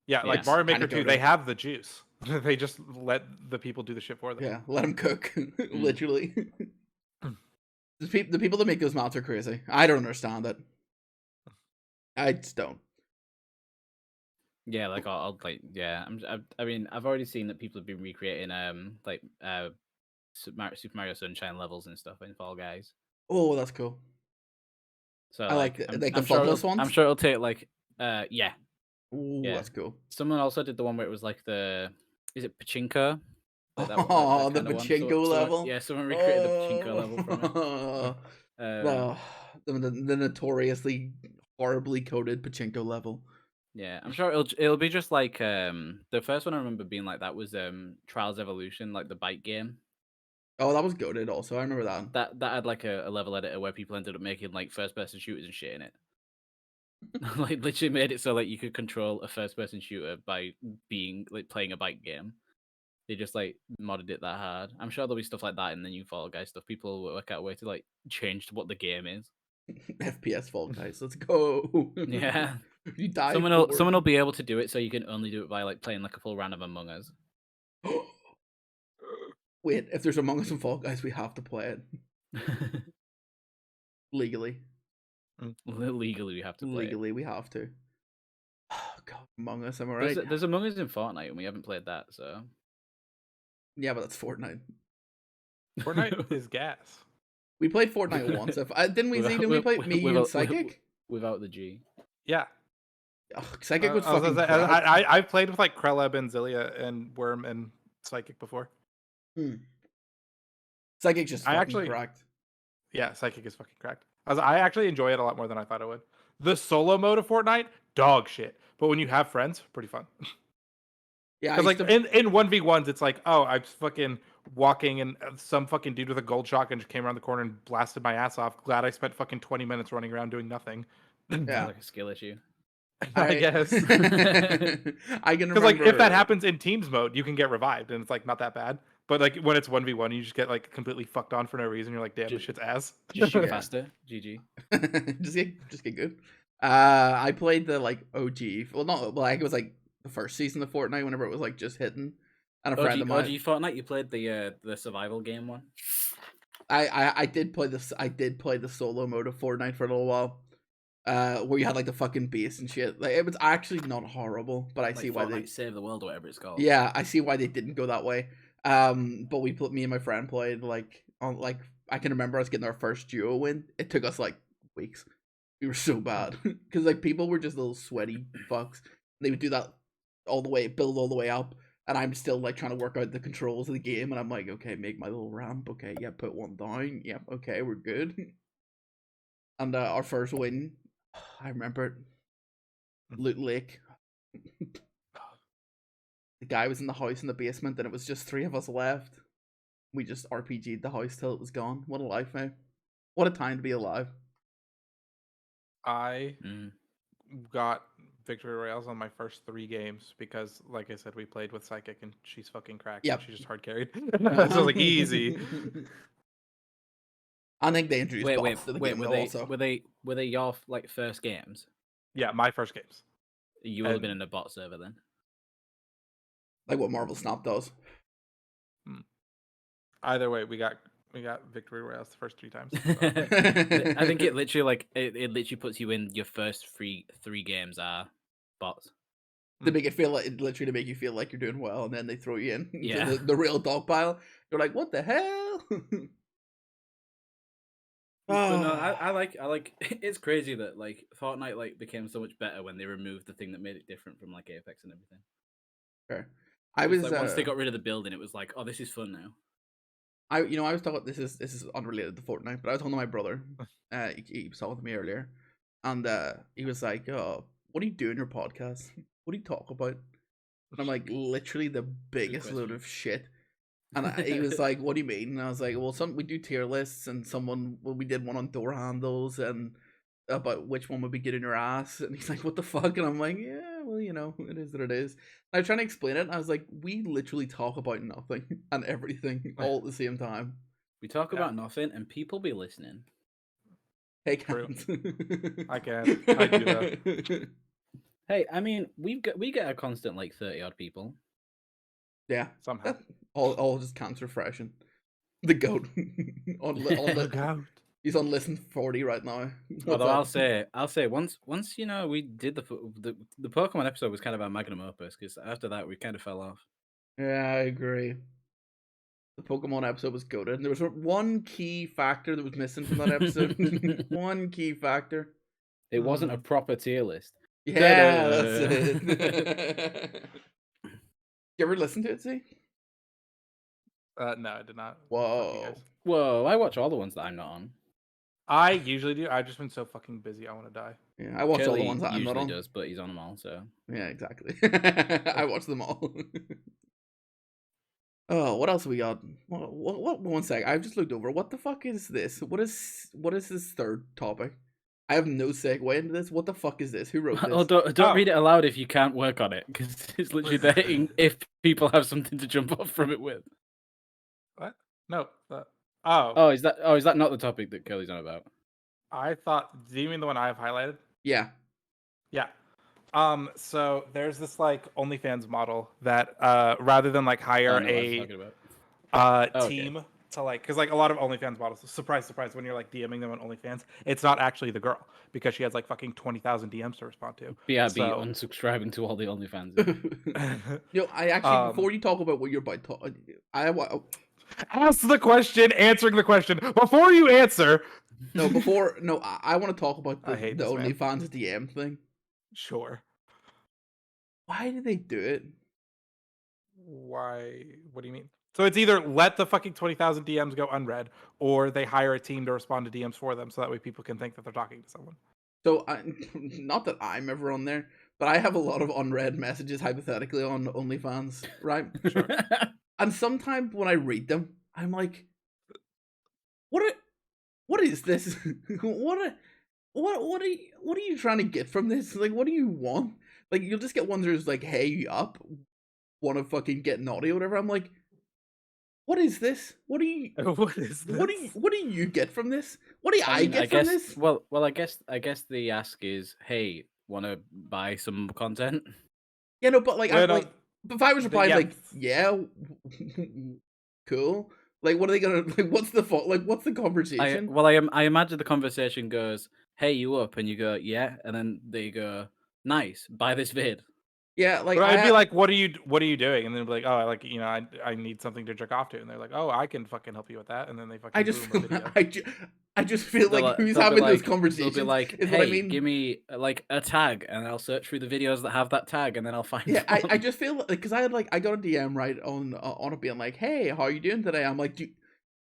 Yeah, like Mario Maker 2, they have the juice. They just let the people do the shit for them. Yeah, let them cook, literally. The people that make those maps are crazy. I don't understand it. I just don't. Yeah, like I'll like I mean I've already seen that people have been recreating Super Mario Sunshine levels and stuff in Fall Guys. Oh, that's cool. So I like the I'm Fubulous ones. I'm sure it'll take like yeah. Ooh, that's cool. Someone also did the one where it was like is it Pachinko? Like the Pachinko level. Someone recreated the Pachinko level from it. The notoriously horribly coded Pachinko level. Yeah, I'm sure it'll be just like the first one I remember being like that was Trials Evolution, like the bike game. Oh, that was goated also. I remember that. That had like a level editor where people ended up making like first person shooters and shit in it. Like literally made it so like you could control a first person shooter by being like playing a bike game. They just like modded it that hard. I'm sure there'll be stuff like that in the new Fall Guys stuff. People will work out a way to like change what the game is. FPS Fall Guys, let's go. Yeah. You die. Someone will be able to do it, so you can only do it by like playing like a full round of Among Us. Wait, if there's Among Us and Fall Guys, we have to play it legally. Legally, we have to play. Legally, we have to. Oh, God, Among Us, am I right? There's Among Us in Fortnite, and we haven't played that, so. Yeah, but that's Fortnite. Fortnite is gas. We played Fortnite once. Didn't we? Didn't we play me and Psychic? Without the G. Yeah. Ugh, Psychic was fucking. I've played with like Kreleb and Zilia and Worm and Psychic before. Psychic just fucking cracked. Yeah, Psychic is fucking cracked. I actually enjoy it a lot more than I thought I would. The solo mode of Fortnite, dog shit. But when you have friends, pretty fun. Yeah, because like in 1v1s, it's like, oh, I'm fucking walking and some fucking dude with a gold shotgun just came around the corner and blasted my ass off. Glad I spent fucking 20 minutes running around doing nothing. Yeah, like a skill issue. I guess. I can Because remember. like if that happens in teams mode, you can get revived, and it's like not that bad. But like when it's 1v1, you just get like completely fucked on for no reason. You're like, damn, this shit's ass. Just shoot Yeah. faster. GG. just get good. I played the like OG. Well, not like it was like the first season of Fortnite whenever it was like just hitting. And a friend of mine. OG Fortnite. You played the survival game one. I did play this. I did play the solo mode of Fortnite for a little while. Where you had like the fucking base and shit. Like it was actually not horrible, but I see why they Save the World or whatever it's called. Yeah, I see why they didn't go that way. But me and my friend played like on like I can remember us getting our first duo win. It took us like weeks. We were so bad because like people were just little sweaty fucks. They would do that all the way, build all the way up, and I'm still like trying to work out the controls of the game. And I'm like, okay, make my little ramp. Okay, yeah, put one down. Yeah, okay, we're good. And our first win, I remember it. Loot Lake. The guy was in the house in the basement, and it was just 3 of us left. We just RPG'd the house till it was gone. What a life, man! What a time to be alive. I got victory royales on my first 3 games because, like I said, we played with Psychic and she's fucking cracked. Yep. And she just hard carried. So it was like easy. I think they introduced bots to the game also. Were they your like first games? Yeah, my first games. You would have been in a bot server then. Like what Marvel Snap does. Either way, we got victory royales the first 3 times. So. I think it literally like it literally puts you in your first three games are bots. To make it feel like literally to make you feel like you're doing well, and then they throw you in Yeah. the real dog pile. You're like, what the hell? But no, I like it's crazy that like Fortnite like became so much better when they removed the thing that made it different from like Apex and everything. Sure. I was like, once they got rid of the building, it was like, oh, this is fun now. I was talking. This is unrelated to Fortnite, but I was talking to my brother. He was talking to me earlier, and he was like, "Oh, what do you do in your podcast? What do you talk about?" And I'm like, literally the biggest load of shit. And he was like, "What do you mean?" And I was like, "Well, we do tier lists, and we did one on door handles and about which one would be good in your ass." And he's like, "What the fuck?" And I'm like, "Yeah, well, it is what it is." And I was trying to explain it, and I was like, "We literally talk about nothing and everything all at the same time. We talk about nothing, and people be listening." Hey, can't. I can. I do that. Hey, I mean, we get a constant like 30 odd people. Yeah, somehow. All just cancer freshing. The goat on the goat. He's on listen 40 right now. Although I'll say once we did the Pokemon episode was kind of our magnum opus, because after that we kind of fell off. Yeah, I agree. The Pokemon episode was goated. And there was one key factor that was missing from that episode. One key factor. It wasn't a proper tier list. Yeah, that's it. You ever listen to it, see? No, I did not. Whoa, I watch all the ones that I'm not on. I usually do. I've just been so fucking busy. I want to die. Yeah, I watch all the ones that I'm not on. Does, but he's on them all, so. Yeah, exactly. I watch them all. Oh, what else we got? What? One sec. I've just looked over. What the fuck is this? What is this third topic? I have no segue into this. What the fuck is this? Who wrote this? Oh, don't read it aloud if you can't work on it, because it's literally there if people have something to jump off from it with. What? No. Is that not the topic that Kelly's on about? I thought. Do you mean the one I have highlighted? Yeah. Yeah. So there's this like OnlyFans model that rather than like hire team to like, because like a lot of OnlyFans models, surprise when you're like DMing them on OnlyFans, it's not actually the girl because she has like fucking 20,000 DMs to respond to. BRB unsubscribing to all the OnlyFans. I actually before you talk about what you're about to, ask the question, answering the question before you answer. I want to talk about the OnlyFans DM thing. Sure. Why did they do it? Why? What do you mean? So it's either let the fucking 20,000 DMs go unread, or they hire a team to respond to DMs for them, so that way people can think that they're talking to someone. So, not that I'm ever on there, but I have a lot of unread messages hypothetically on OnlyFans, right? Sure. And sometimes when I read them, I'm like, what is this? what are you trying to get from this? Like, what do you want? Like, you'll just get ones that's like, hey, you up? Want to fucking get naughty or whatever? I'm like, what is this? What do you What is this? what do you get from this? What do I mean, get from this? Well, I guess the ask is, hey, want to buy some content? Yeah, no, but like, Well, I'm like, if I was replying yeah. like, yeah, cool. Like, what are they gonna like? What's the fault? Like, what's the conversation? I imagine the conversation goes, "Hey, you up?" And you go, "Yeah," and then they go, "Nice, buy this vid." Yeah, like But I'd be like, what are you doing? And then be like, oh, I need something to jerk off to. And they're like, oh, I can fucking help you with that. And then they fucking I just boom a feel video. I just feel They'll, like who's they'll be having those like, conversations? They'll be like, is "Hey, what I mean. give me like a tag, and I'll search through the videos that have that tag, and then I'll find." Yeah, I one." just feel like because I got a DM right on it being like, hey, how are you doing today? I'm like, do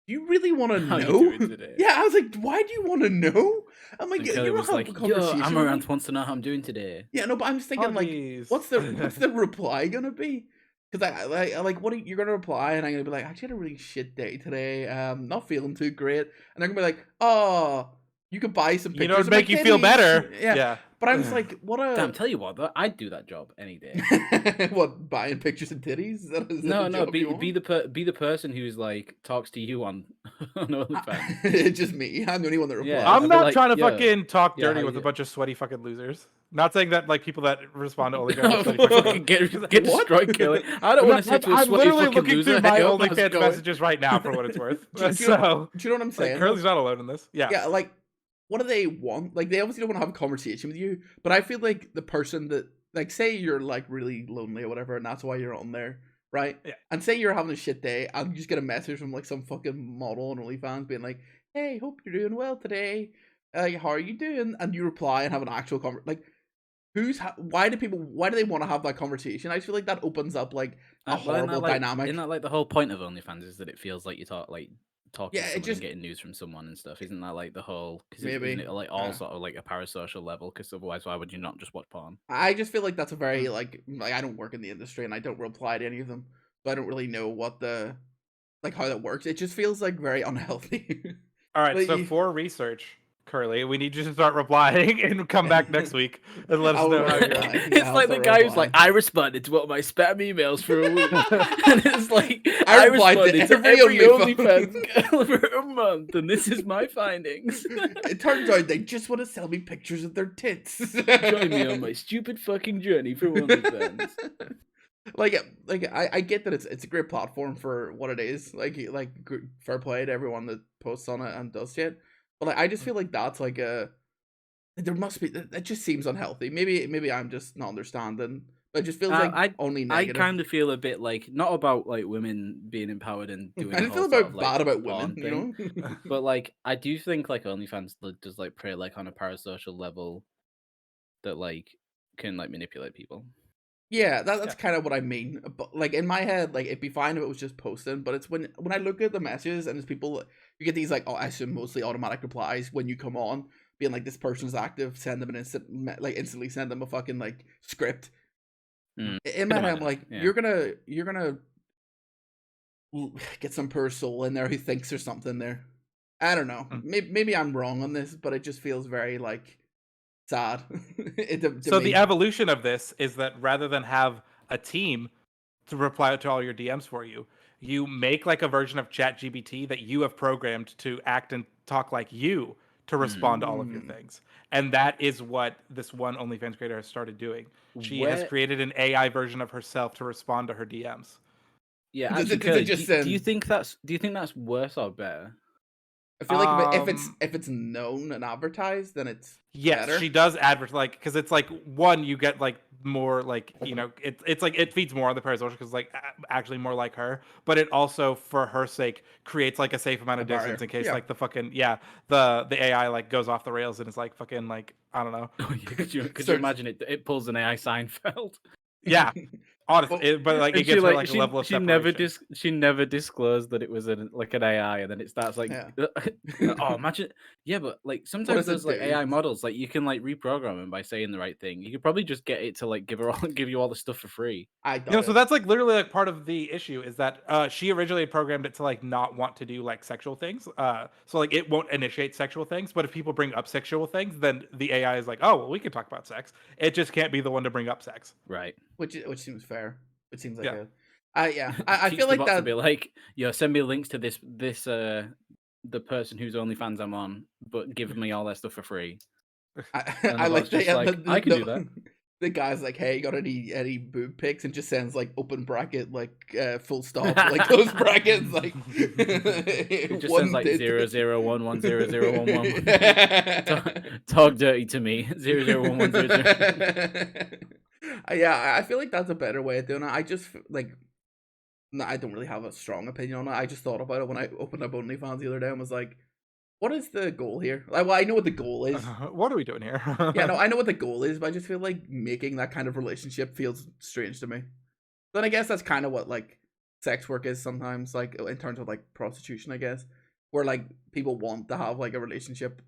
you really want to How you know? doing today? Yeah, I was like, why do you want to know? I'm like, And you Kelly don't was have like, a "Yo, conversation. with me." Amaranth wants to know how I'm doing today. Yeah, no, but I'm just thinking like, Huggies. what's the reply gonna be? Because I like what you're gonna reply, and I'm gonna be like, I actually had a really shit day today. Not feeling too great, and they're gonna be like, oh, you could buy some You know, pictures. it'd make you feel better. Yeah. Yeah. But I'm just like, what a Damn, tell you what, though, I'd do that job any day. what, buying pictures of titties? Is that No, the job you want? be the person who's like talks to you on OnlyFans. It's just me. I'm the only one that replies. Yeah, I'm I'd be not like, trying to "Yo, fucking talk yeah, dirty how with you a bunch of sweaty fucking losers. Not saying that like people that respond to OnlyFans No, are sweaty fucking fucking losers. get What? destroyed, Kelly. I don't want to say to a I'm sweaty literally fucking looking loser, through my "Hey, how's it OnlyFans going?" messages right now for what it's worth. Do you So, know what I'm like, saying? Curly's not alone in this. Yeah. Yeah, like, what do they want? Like, they obviously don't want to have a conversation with you, but I feel like the person that, like, say you're, like, really lonely or whatever, and that's why you're on there, right? Yeah. And say you're having a shit day, and you just get a message from, like, some fucking model on OnlyFans being like, hey, hope you're doing well today. How are you doing? And you reply and have an actual conversation. Like, why do they want to have that conversation? I just feel like that opens up, like, a horrible dynamic. Isn't that like the whole point of OnlyFans is that it feels like you talking Yeah, to it someone just- and getting news from someone and stuff? Isn't that like the whole? Because Maybe, isn't it like all yeah. sort of like a parasocial level? Because otherwise, why would you not just watch porn? I just feel like that's a very, like, I don't work in the industry and I don't reply to any of them, so I don't really know what how that works. It just feels like very unhealthy. All right. Like, So for research, Curly, we need you to start replying and come back next week and let us I'll know how you're reply. doing. Yeah, It's I'll like the start guy who's like, replying. "I responded to all my spam emails for a week," and it's like, I "I replied to responded to every every OnlyFans OnlyFans girl for a month, and this is my findings." It turns out they just want to sell me pictures of their tits. Join me on my stupid fucking journey for OnlyFans. I get that it's a great platform for what it is. Fair play to everyone that posts on it and does shit. But like, I just feel like that's like there must be, that just seems unhealthy. Maybe I'm just not understanding. But it just feels like only I negative. kind of feel a bit like, not about like women being empowered and doing. I the didn't feel whole sort about of, like, bad about porn women, thing, you know. but like I do think like OnlyFans does like prey like on a parasocial level that like can like manipulate people. Yeah, that's kind of what I mean. But like in my head, like it'd be fine if it was just posting. But it's when I look at the messages and there's people, you get these like, oh, I assume mostly automatic replies when you come on, being like, this person's active, send them an instantly send them a fucking like script. In my head, I'm like, yeah. you're gonna get some poor soul in there who thinks there's something there. I don't know. Maybe I'm wrong on this, but it just feels very like sad. So the evolution of this is that rather than have a team to reply to all your DMs for you, you make like a version of ChatGPT that you have programmed to act and talk like you to respond to all of your things. And that is what this one OnlyFans creator has started doing. She has created an AI version of herself to respond to her DMs. Yeah, Does actually, it Curly, just do you think that's worse or better? I feel like if it's known and advertised, then it's better. She does advertise, like, because it's like, one, you get like more like, you know, it's like it feeds more on the parasocial because like actually more like her, but it also for her sake creates like a safe amount of distance in case like the fucking the AI like goes off the rails and it's like fucking like, I don't know. Could you imagine it pulls an AI Seinfeld? Yeah. Honestly, but like And it gets her like a level of she never separation. she never disclosed that it was an AI, and then it starts like, Yeah. oh, imagine, yeah, but like What sometimes does it those like do? AI models, like you can like reprogram them by saying the right thing. You could probably just get it to like give you all the stuff for free. I You know, doubt so it. that's like literally like part of the issue is that she originally programmed it to like not want to do like sexual things. So like it won't initiate sexual things, but if people bring up sexual things, then the AI is like, oh, well, we can talk about sex. It just can't be the one to bring up sex. Right. Which seems fair. It seems like Yeah. a. I Teach feel the like bot to that. be like, yo, send me links to this the person whose OnlyFans I'm on, but give me all their stuff for free. And I the like bot's just like, I can do that. The guy's like, hey, got any boob pics, and just sends like open bracket, like full stop, like close brackets, like It just one sounds like tit. 0011001. Talk dirty to me. 00110. Yeah, I feel like that's a better way of doing it. I just like, no, I don't really have a strong opinion on it. I just thought about it when I opened up OnlyFans the other day and was like, what is the goal here? Like, well, I know what the goal is. What are we doing here? Yeah, no, I know what the goal is, but I just feel like making that kind of relationship feels strange to me. Then I guess that's kind of what like sex work is sometimes, like in terms of like prostitution, I guess, where like people want to have like a relationship,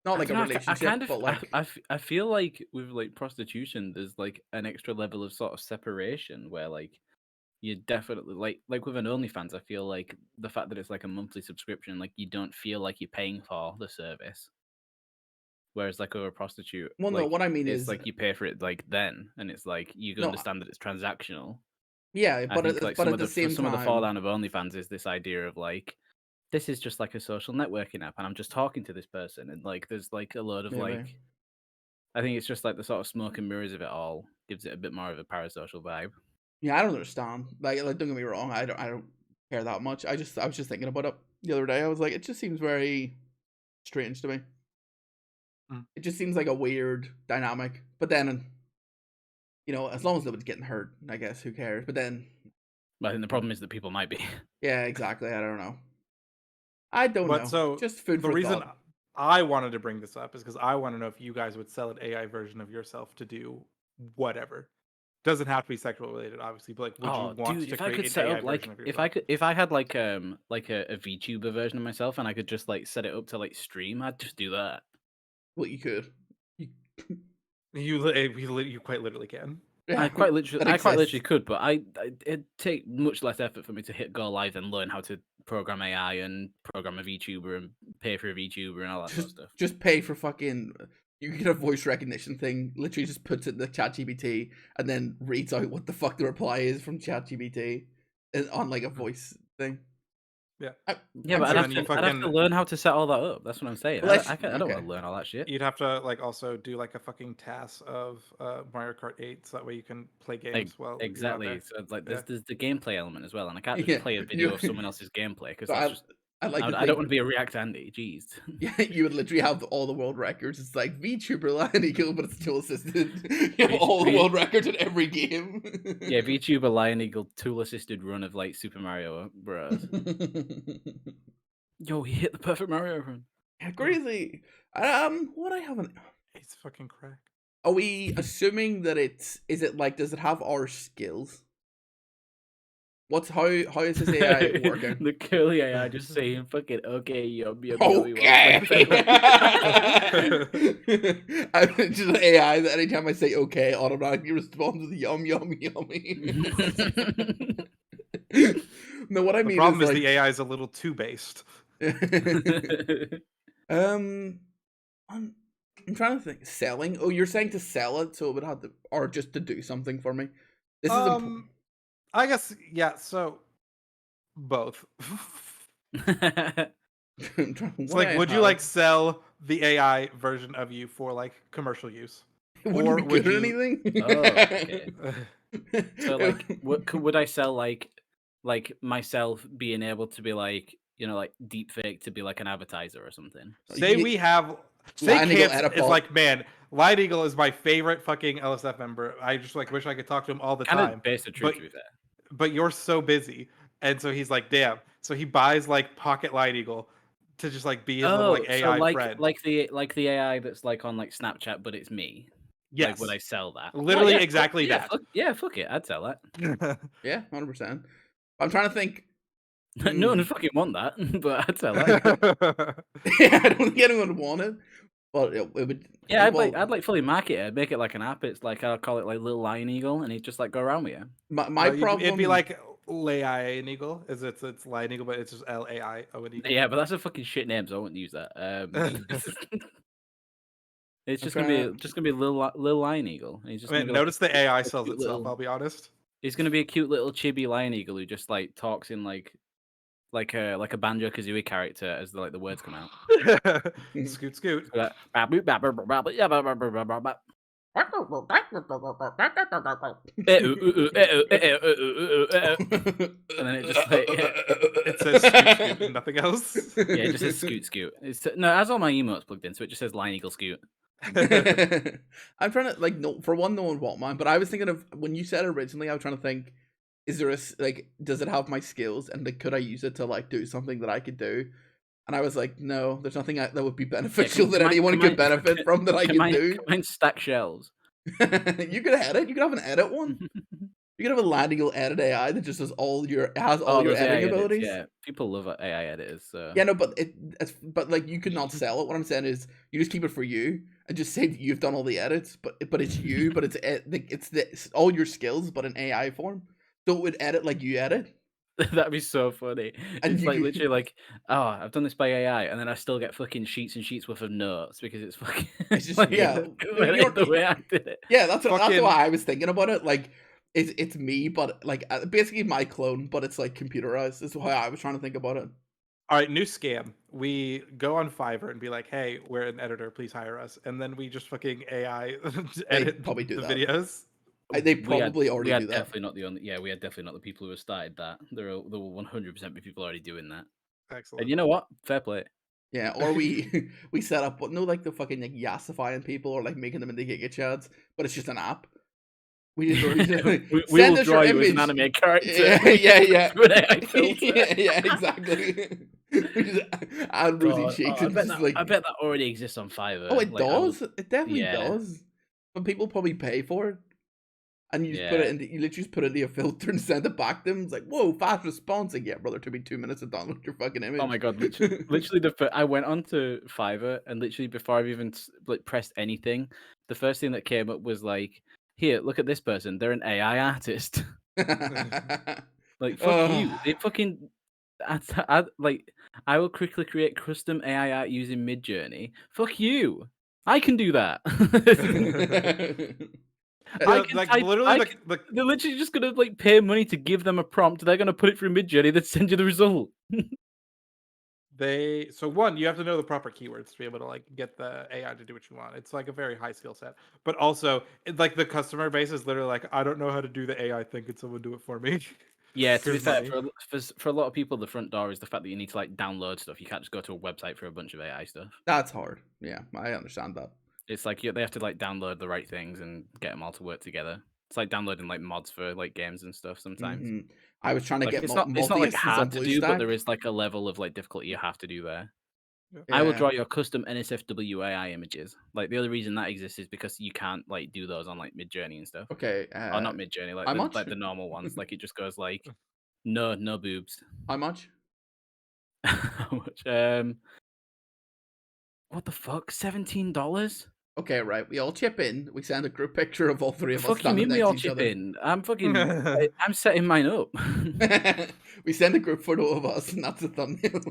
not like a relationship, but like I feel like with like prostitution, there's like an extra level of sort of separation where like you definitely like with an OnlyFans, I feel like the fact that it's like a monthly subscription, like you don't feel like you're paying for the service. Whereas like with a prostitute, well, no, like what I mean it's is like you pay for it like then, and it's like you no, understand that it's transactional. yeah, I think like but at the same some of the fall time, down of OnlyFans is this idea of like this is just like a social networking app, and I'm just talking to this person, and like there's like a load of maybe. like I think it's just like the sort of smoke and mirrors of it all gives it a bit more of a parasocial vibe. Yeah, I don't understand. Like don't get me wrong, I don't care that much. I was just thinking about it the other day. I was like, it just seems very strange to me. Mm. It just seems like a weird dynamic. But then, you know, as long as nobody's getting hurt, I guess who cares? But then, But I think the problem is that people might be. yeah, exactly. I don't know. I don't But know. so Just food the for reason thought. I wanted to bring this up is because I want to know if you guys would sell an AI version of yourself to do whatever. Doesn't have to be sexual related, obviously, but like, would you Oh, want dude, to if I create could an set AI up version like of yourself? if I had like a VTuber version of myself and I could just like set it up to like stream, I'd just do that. Well, you could. You, You quite literally can. yeah, I quite literally that exists. could, but it'd take much less effort for me to hit go live than learn how to program AI and program a VTuber and pay for a VTuber and all that sort of stuff. Just pay for fucking. You can get a voice recognition thing. Literally, just puts it in the ChatGPT and then reads out what the fuck the reply is from ChatGPT on like a voice thing. Yeah. Yeah, I'm but sure then you I'd have to learn how to set all that up. That's what I'm saying. Well, I don't okay. want to learn all that shit. You'd have to like also do like a fucking task of Mario Kart 8, so that way you can play games while Exactly. you're out So it's like there. there's the gameplay element as well, and I can't just Yeah, play a video of someone else's gameplay because so that's just I like to I don't think. want to be a React Andy. Jeez. Yeah, you would literally have all the world records. It's like VTuber Lion Eagle, but it's tool assisted. You have all the world records in every game. Yeah, VTuber Lion Eagle tool assisted run of like Super Mario Bros. Yo, he hit the perfect Mario run. Yeah, crazy. What I haven't. It's fucking crack. Are we assuming that is it like, does it have our skills? How is this AI working? The curly AI just saying fucking okay, yum yum yum. Okay. I'm just AI that anytime I say okay, automatically responds with yum yum yummy. No, what I mean The problem is like, the AI is a little too based. I'm trying to think. Selling? Oh, you're saying to sell it, so it would have to, or just to do something for me. This is important. I guess yeah. So both. It's like, would you like sell the AI version of you for like commercial use? Wouldn't be good at anything. Oh, okay. So like, would I sell like myself being able to be like, you know, like deep fake to be like an advertiser or something? Say we have. Say Lion Eagle Kance is like, man, Lion Eagle is my favorite fucking LSF member. I just like wish I could talk to him all the Kind of time. based the truth, to be fair. But you're so busy, and so he's like, damn. So he buys like Pocket Lion Eagle to just like be his little like AI friend. Like the AI that's like on like Snapchat, but it's me. Like, would Yes. I sell that? Literally yeah, exactly yeah, that. fuck it. I'd sell that. Yeah, 100%. I'm trying to think. No one would fucking want that, but I'd sell that. Yeah, I don't think anyone would want it, but it would. Yeah, Well, I'd like fully market it. I'd make it like an app. It's like I'll call it like Little Lion Eagle, and he'd just like go around with you. my problem. It'd be like Lai an Eagle. It's Lion Eagle, but it's just Laio Eagle. Yeah, but that's a fucking shit name, so I wouldn't use that. It's I'm just gonna be Little Lion Eagle. And he's just I mean, gonna be notice the AI sells cute itself. little- I'll be honest. He's gonna be a cute little chibi lion eagle who just like talks in like a Banjo Kazooie character as the words come out. Scoot, scoot. So and then it just like It says scoot, scoot, and nothing else. yeah, it just says scoot scoot. No, it has all my emotes plugged in, so it just says Lion Eagle Scoot. I'm trying to like no for one, no one want mine, but I was thinking of when you said it originally. I was trying to think, is there like does it have my skills and like could I use it to like do something that I could do? And I was like, no, there's nothing that would be beneficial that anyone could benefit from that I could do. Can mine stack shells? You could edit. You could have an edit one. You could have a Lion Eagle edit AI that just does all your your editing abilities. Yeah, people love AI editors. So. Yeah, no, but but like you could not sell it. What I'm saying is, you just keep it for you and just say that you've done all the edits, but it's you, but it's all your skills, but in AI form. So it would edit like you edit. That'd be so funny. And It's you like could- literally like, oh, I've done this by AI, and then I still get fucking sheets and sheets worth of notes because it's fucking. It's just like, yeah, the way I did it. Yeah, that's Fucking- why I was thinking about it. Like, it's me, but like basically my clone, but it's like computerized. Is why I was trying to think about it. All right, new scam. We go on Fiverr and be like, "Hey, we're an editor. Please hire us." And then we just fucking AI edit probably do the that. videos. They probably already do that. Definitely not the only. Yeah, we had definitely not the people who have started that. There will 100% be people already doing that. Excellent. And you know what? Fair play. Yeah, or we set up, but no, like the fucking like yassifying people or like making them into Giga Chads, but it's just an app. We just we send will us draw your you as image. an anime character. Yeah. Through an AI filter. yeah, exactly. We just add rosy God, cheeks I and bet just that already exists on Fiverr. Oh, it Like, does. It definitely yeah. does. But people probably pay for it. And you just put it in you literally just put it into a filter and send it back to them. It's like, whoa, fast response. Like, yeah, brother, it took me 2 minutes to download your fucking image. Oh my god, literally I went onto Fiverr and literally before I've even like pressed anything, the first thing that came up was like, here, look at this person. They're an AI artist. Like, fuck you. They fucking I will quickly create custom AI art using Midjourney. Fuck you. I can do that. I can like type- literally I They're literally just gonna like pay money to give them a prompt. They're gonna put it through Midjourney, then send you the result. so one, you have to know the proper keywords to be able to like get the AI to do what you want. It's like a very high skill set. But also, like the customer base is literally like, I don't know how to do the AI thing. Can someone do it for me? Yeah, to be Here's fair, money. for a lot of people, the front door is the fact that you need to like download stuff. You can't just go to a website for a bunch of AI stuff. That's hard. Yeah, I understand that. It's like they have to like download the right things and get them all to work together. It's like downloading like mods for like games and stuff sometimes. Mhm. I was trying to Like, get it's not like multi-instance on hard to do, but BlueStack. there is like a level of like difficulty you have to do there. Yeah. I will Yeah. draw your custom NSFW AI images. Like the only reason that exists is because you can't like do those on like Midjourney and stuff. Okay. Or not Midjourney, how like much? the normal ones. Like it just goes like no boobs. How much? How much? What the fuck? $17? Okay, right. We all chip in. We send a group picture of all three of us Fuck you standing mean we next all to each chip other. in? I'm fucking. I'm setting mine up. We send a group photo of us, and that's the thumbnail.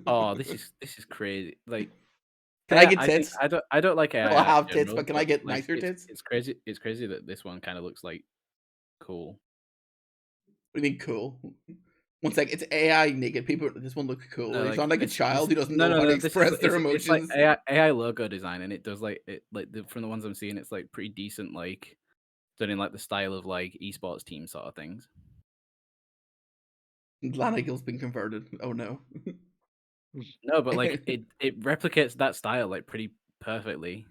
Oh, this is crazy. Like, Can I get think- tits? I don't like AI. Well, I art in have tits, general, but can I get like, nicer tits? It's crazy. It's crazy that this one kind of looks like cool. What do you mean cool? One sec, it's AI naked people. This one looks cool. No, They like, sound like a it's- child who doesn't no, know no, how no, to this is- express their it's like emotions. AI logo design, and it does like it like from the ones I'm seeing, it's like pretty decent, like done in like the style of like esports team sort of things. Land Eagle's been converted. Oh no. No, but like it replicates that style like pretty perfectly.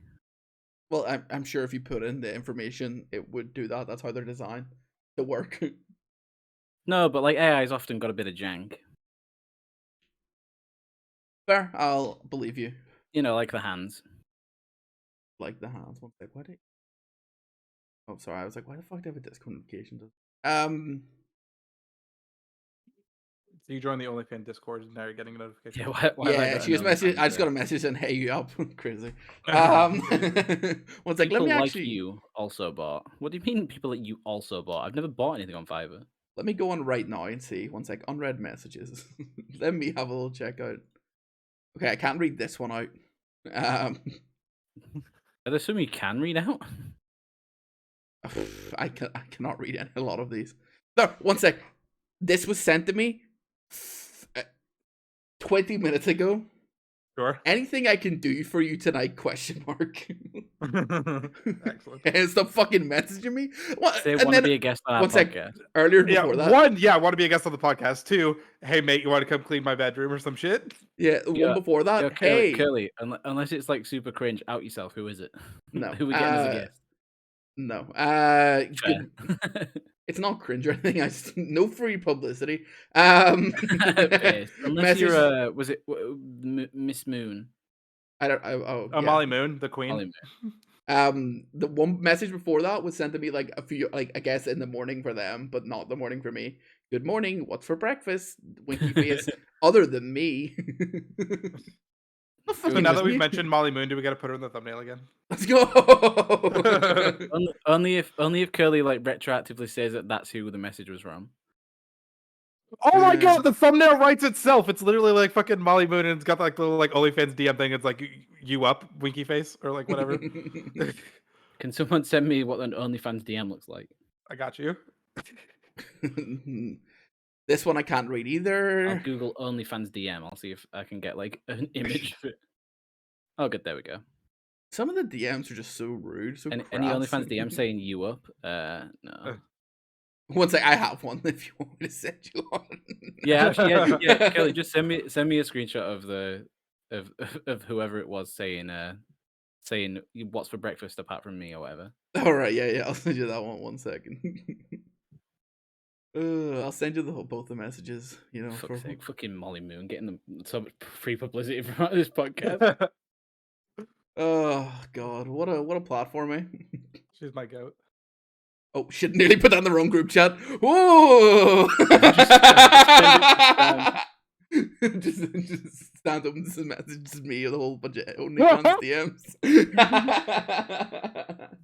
Well, I'm sure if you put in the information, it would do that. That's how they're designed to work. No, but like AI's often got a bit of jank. Fair, I'll believe you. You know, like the hands. Like the hands. One sec, what? Oh, sorry. I was like, why the fuck do I have a Discord notification? So you join the OnlyFans Discord and now you're getting a notification. Yeah, why have I Yeah, got she was an messaging. OnlyFans I just got a there? message saying, "Hey, you up?" Crazy. One's like, let People me like actually. you also bought. What do you mean people like you also bought? I've never bought anything on Fiverr. Let me go on right now and see. One sec. Unread messages. Let me have a little check out. Okay, I can't read this one out. Are there some you can read out? I cannot read a lot of these. No, one sec. This was sent to me 20 minutes ago. Sure. Anything I can do for you tonight? Question mark. Excellent. And stop fucking messaging me. What? Say And want to then be a guest on our one sec. podcast. Earlier Yeah, before that. one, want to be a guest on the podcast. Two, hey mate, you want to come clean my bedroom or some shit? Yeah, one before that. Yo, Hey. Curly, unless it's like super cringe, out yourself. Who is it? No. Who are we getting as a guest? No. Fair. Good. It's not cringe or anything. No free publicity. Based. Unless message, you're was it Miss Moon? I don't. Oh, yeah. Molly Moon, the queen. Molly Moon. The one message before that was sent to me like a few, like I guess in the morning for them, but not the morning for me. Good morning. What's for breakfast? Winky face. Other than me. So now that we've mentioned Molly Moon, do we got to put her in the thumbnail again? Let's go. only if Curly like retroactively says that that's who the message was from. Oh my god, the thumbnail writes itself. It's literally like fucking Molly Moon, and it's got like the little like OnlyFans DM thing. It's like you up, winky face, or like whatever. Can someone send me what an OnlyFans DM looks like? I got you. This one I can't read either. I'll Google OnlyFans DM. I'll see if I can get like an image of it. Oh, good. There we go. Some of the DMs are just so rude. So Any crass. OnlyFans DM saying you up? No. One sec, I have one if you want me to send you one. Yeah, actually, yeah, Kelly, just send me a screenshot of the of whoever it was saying what's for breakfast apart from me or whatever. All right, yeah, I'll send you that one. 1 second. I'll send you both the messages. You know, fuck's sake, fucking Molly Moon getting so much free publicity from this podcast. Oh god, what a platform, eh? She's my goat. Oh shit! Nearly put down the wrong group chat. Whoa! just stand up and just message me with a whole bunch of OnlyFans DMs.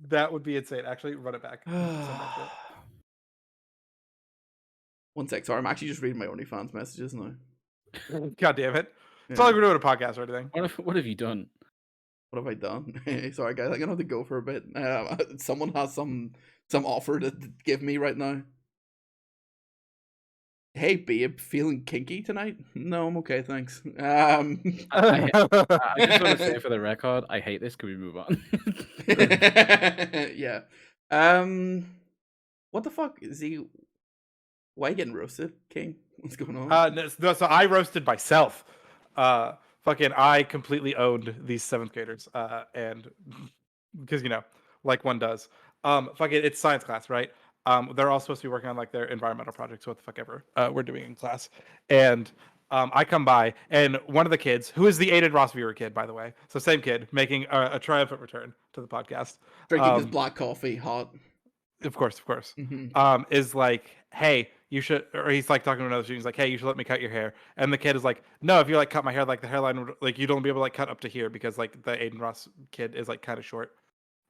That would be insane. Actually, run it back. 1 sec, sorry, I'm actually just reading my OnlyFans messages now. God damn it! It's not like we're doing a podcast or anything. What have you done? What have I done? Sorry, guys, I'm gonna have to go for a bit. Someone has some offer to give me right now. Hey, babe, feeling kinky tonight? No, I'm okay, thanks. I just want to say for the record, I hate this. Can we move on? Yeah. What the fuck is he? Why are you getting roasted, King? What's going on? No, so I roasted myself. Fucking, I completely owned these 7th graders. And because like one does. Fucking, it's science class, right? They're all supposed to be working on like their environmental projects, what the fuck ever we're doing in class. And I come by, and one of the kids, who is the Aiden Ross viewer kid, by the way, so same kid, making a triumphant return to the podcast. Drinking his black coffee, hot. Of course. Is like, hey, you should, or he's like talking to another student. He's like, hey, you should let me cut your hair. And the kid is like, no, if you like cut my hair, like the hairline would, like you don't be able to like cut up to here because like the Aiden Ross kid is like kind of short.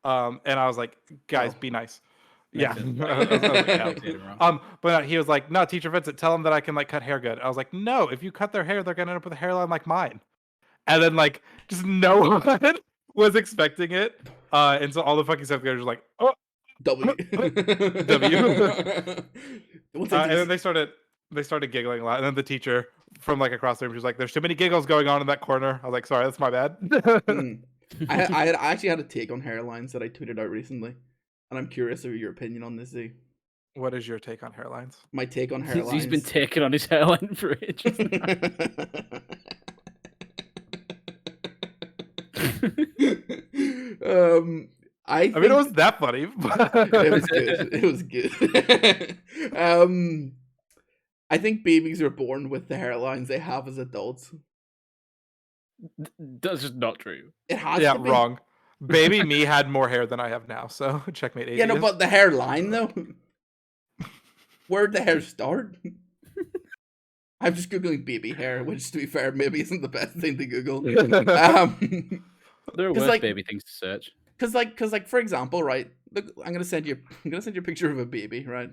And I was like, guys, be nice. Yeah. But he was like, no, Teacher Vincent, tell him that I can like cut hair good. I was like, no, if you cut their hair, they're gonna end up with a hairline like mine. And then like just no one was expecting it. And so all the fucking 7th graders were like, oh. W. And then they started giggling a lot. And then the teacher from like across the room, she was like, there's too many giggles going on in that corner. I was like, sorry, that's my bad. I actually had a take on hairlines that I tweeted out recently. And I'm curious of your opinion on this, Z. What is your take on hairlines? My take on hairlines. He's been taking on his hairline for ages. I mean, it wasn't that funny. It was good. It was good. I think babies are born with the hairlines they have as adults. That's just not true. It has yeah, to be. wrong. Baby me had more hair than I have now, so checkmate. Yeah, no, but the hairline though. Where'd the hair start? I'm just googling baby hair, which, to be fair, maybe isn't the best thing to Google. There are 'cause, worse like- baby things to search. Cause like for example, right? Look, I'm gonna send you a picture of a baby, right?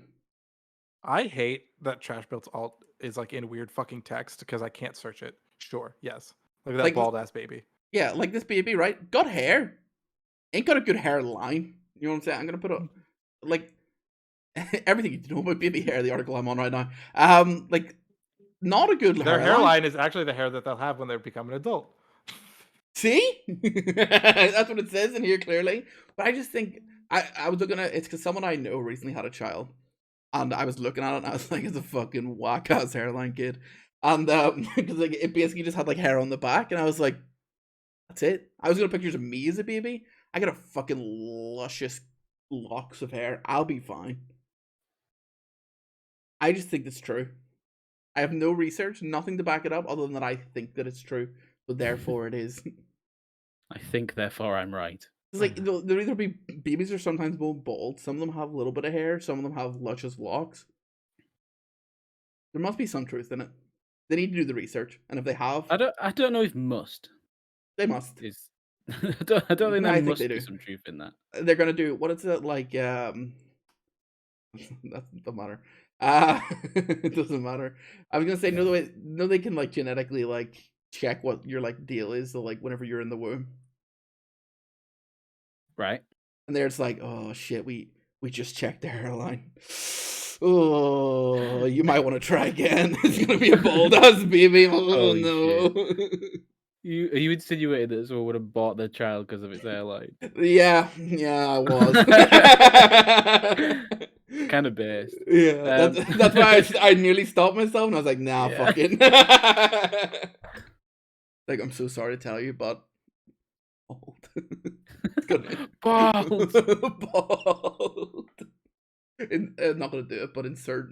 I hate that Trash Built's alt is like in weird fucking text because I can't search it. Sure, yes. Look at that Like- bald ass baby. Yeah, like this baby, right? Got hair. Ain't got a good hairline. You know what I'm saying? I'm gonna put a like everything you know about baby hair, the article I'm on right now. Like not a good Their hairline is actually the hair that they'll have when they become an adult. See? That's what it says in here clearly. But I just think I was looking at it's because someone I know recently had a child. And I was looking at it and I was like, it's a fucking whack ass hairline, kid. And because like it basically just had like hair on the back, and I was like, that's it. I was gonna pictures of me as a baby. I got a fucking luscious locks of hair. I'll be fine. I just think it's true. I have no research, nothing to back it up, other than that I think that it's true. So therefore it is. I think, therefore, I'm right. It's like there'll either be babies are sometimes born bald. Some of them have a little bit of hair. Some of them have luscious locks. There must be some truth in it. They need to do the research, and if they have, I don't know if must they must. is. I don't think No, I there think must they be do. some truth in that. They're gonna do what is it like? That doesn't matter. It doesn't matter. I was gonna say no, they can like genetically like check what your like deal is. So like whenever you're in the womb, Right. and they're just like, oh shit, we just checked the hairline. Oh, you might want to try again. It's gonna be a bald ass baby. Oh Holy no. You insinuated that someone would have bought their child because of its hairline. Yeah, I was. Kind of based. Yeah, that's why I nearly stopped myself, and I was like, nah, Yeah. fucking. Like, I'm so sorry to tell you, but bald. It's gonna Bald. bald. I'm not gonna do it, but insert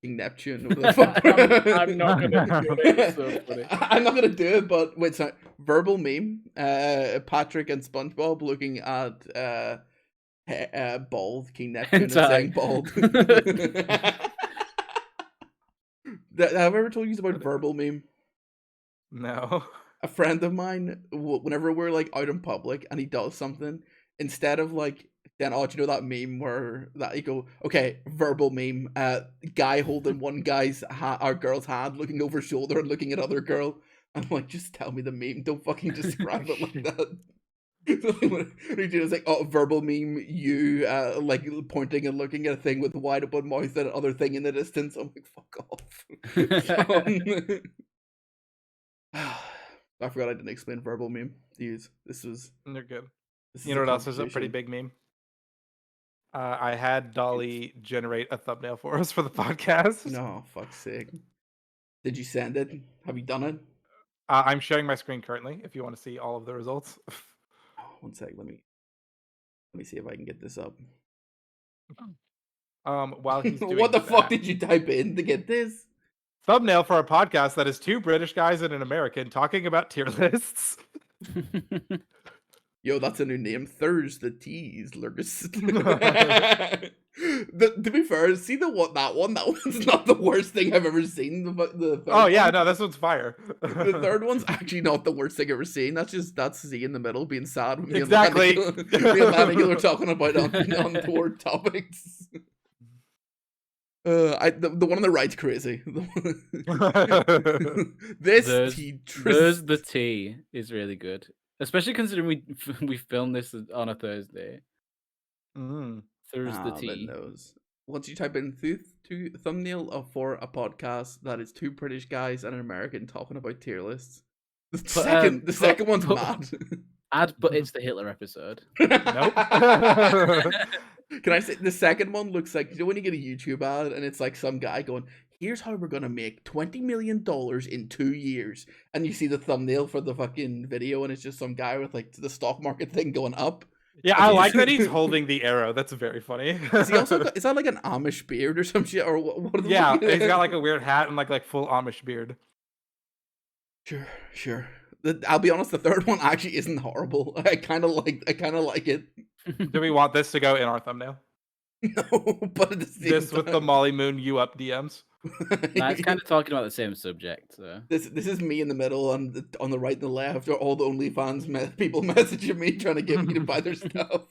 King Neptune. Or the fuck. I'm not gonna do it. It's so funny. I'm not gonna do it, but wait, sorry. Verbal meme. Patrick and SpongeBob looking at bald King Neptune and saying bald. Have I ever told you about verbal meme? No. A friend of mine, whenever we're like out in public and he does something, instead of like then, oh, do you know that meme where that you go, okay, verbal meme, guy holding one guy's our girl's hand, looking over shoulder and looking at other girl. I'm like, just tell me the meme, don't fucking describe it like that. When it's like, oh, verbal meme, you like pointing and looking at a thing with wide open mouth and other thing in the distance. I'm like, fuck off. I forgot I didn't explain verbal meme to use. They're good. This You know a what else is a pretty conversation. big meme? I had Dolly generate a thumbnail for us for the podcast. No, fuck's sake. Did you send it? Have you done it? I'm sharing my screen currently if you want to see all of the results. Oh, 1 sec, let me see if I can get this up. While he's doing What the fuck that, did you type in to get this? thumbnail for a podcast that is two British guys and an American talking about tier lists. Yo, that's a new name. TRAIN Lurgus. To be fair, see that one's not the worst thing I've ever seen. The third Oh yeah, one. no, this one's fire. The third one's actually not the worst thing I've ever seen. That's Z in the middle being sad when Exactly. me and Lanigan are talking about untoward topics. The one on the right's crazy. There's Tetris. the tea is really good, especially considering we filmed this on a Thursday. There's the tea. Knows. Once you type in thumbnail for a podcast that is two British guys and an American talking about tier lists. The second one's mad. But it's the Hitler episode. Nope. Can I say the second one looks like, you know when you get a YouTube ad and it's like some guy going, here's how we're gonna make $20 million in 2 years, and you see the thumbnail for the fucking video and it's just some guy with like the stock market thing going up. Yeah, I like that he's holding the arrow. That's very funny. Is that like an Amish beard or some shit, or what are the Yeah, he's got like a weird hat and like full Amish beard. Sure. I'll be honest, the third one actually isn't horrible. I kind of like it. Do we want this to go in our thumbnail? No, but at the same This with the time- Molly Moon you up DMs. Nah, it's kind of talking about the same subject. So. This is me in the middle, and on the right and the left are all the OnlyFans people messaging me trying to get me to buy their stuff.